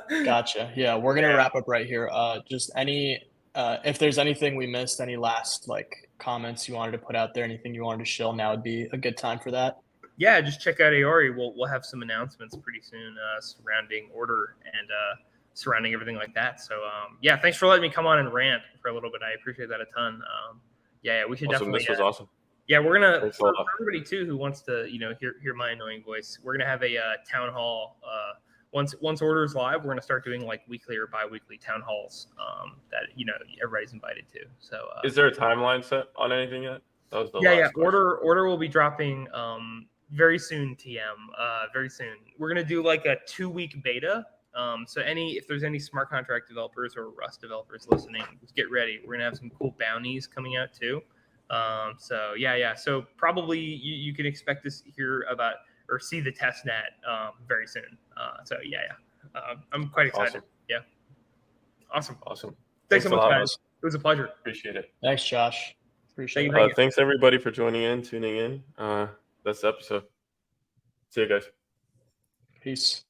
Gotcha. Yeah, we're gonna Yeah. wrap up right here. Just any if there's anything we missed, any last like comments you wanted to put out there, anything you wanted to shill, now would be a good time for that. Yeah, just check out Aori. We'll have some announcements pretty soon surrounding order and surrounding everything like that. So yeah, thanks for letting me come on and rant for a little bit. I appreciate that a ton. Yeah, we should Awesome. definitely. This was awesome. Yeah, we're gonna Thanks a for lot. everybody too who wants to hear my annoying voice. We're gonna have a town hall. Once orders live, we're gonna start doing like weekly or bi-weekly town halls that everybody's invited to. So Is there a timeline set on anything yet? That was the yeah. last question. Order will be dropping very soon. Very soon. We're gonna do like a 2-week beta. So if there's any smart contract developers or Rust developers listening, just get ready. We're gonna have some cool bounties coming out too. So yeah. So probably you can expect to hear about or see the test net very soon. So yeah. I'm quite excited. Awesome. Yeah. Awesome. Thanks Thanks so a much, lot, guys. It was a pleasure. Appreciate it. Thanks, Josh. Appreciate Thank it. you. Thanks everybody for joining in, tuning in. That's the episode. See you guys. Peace.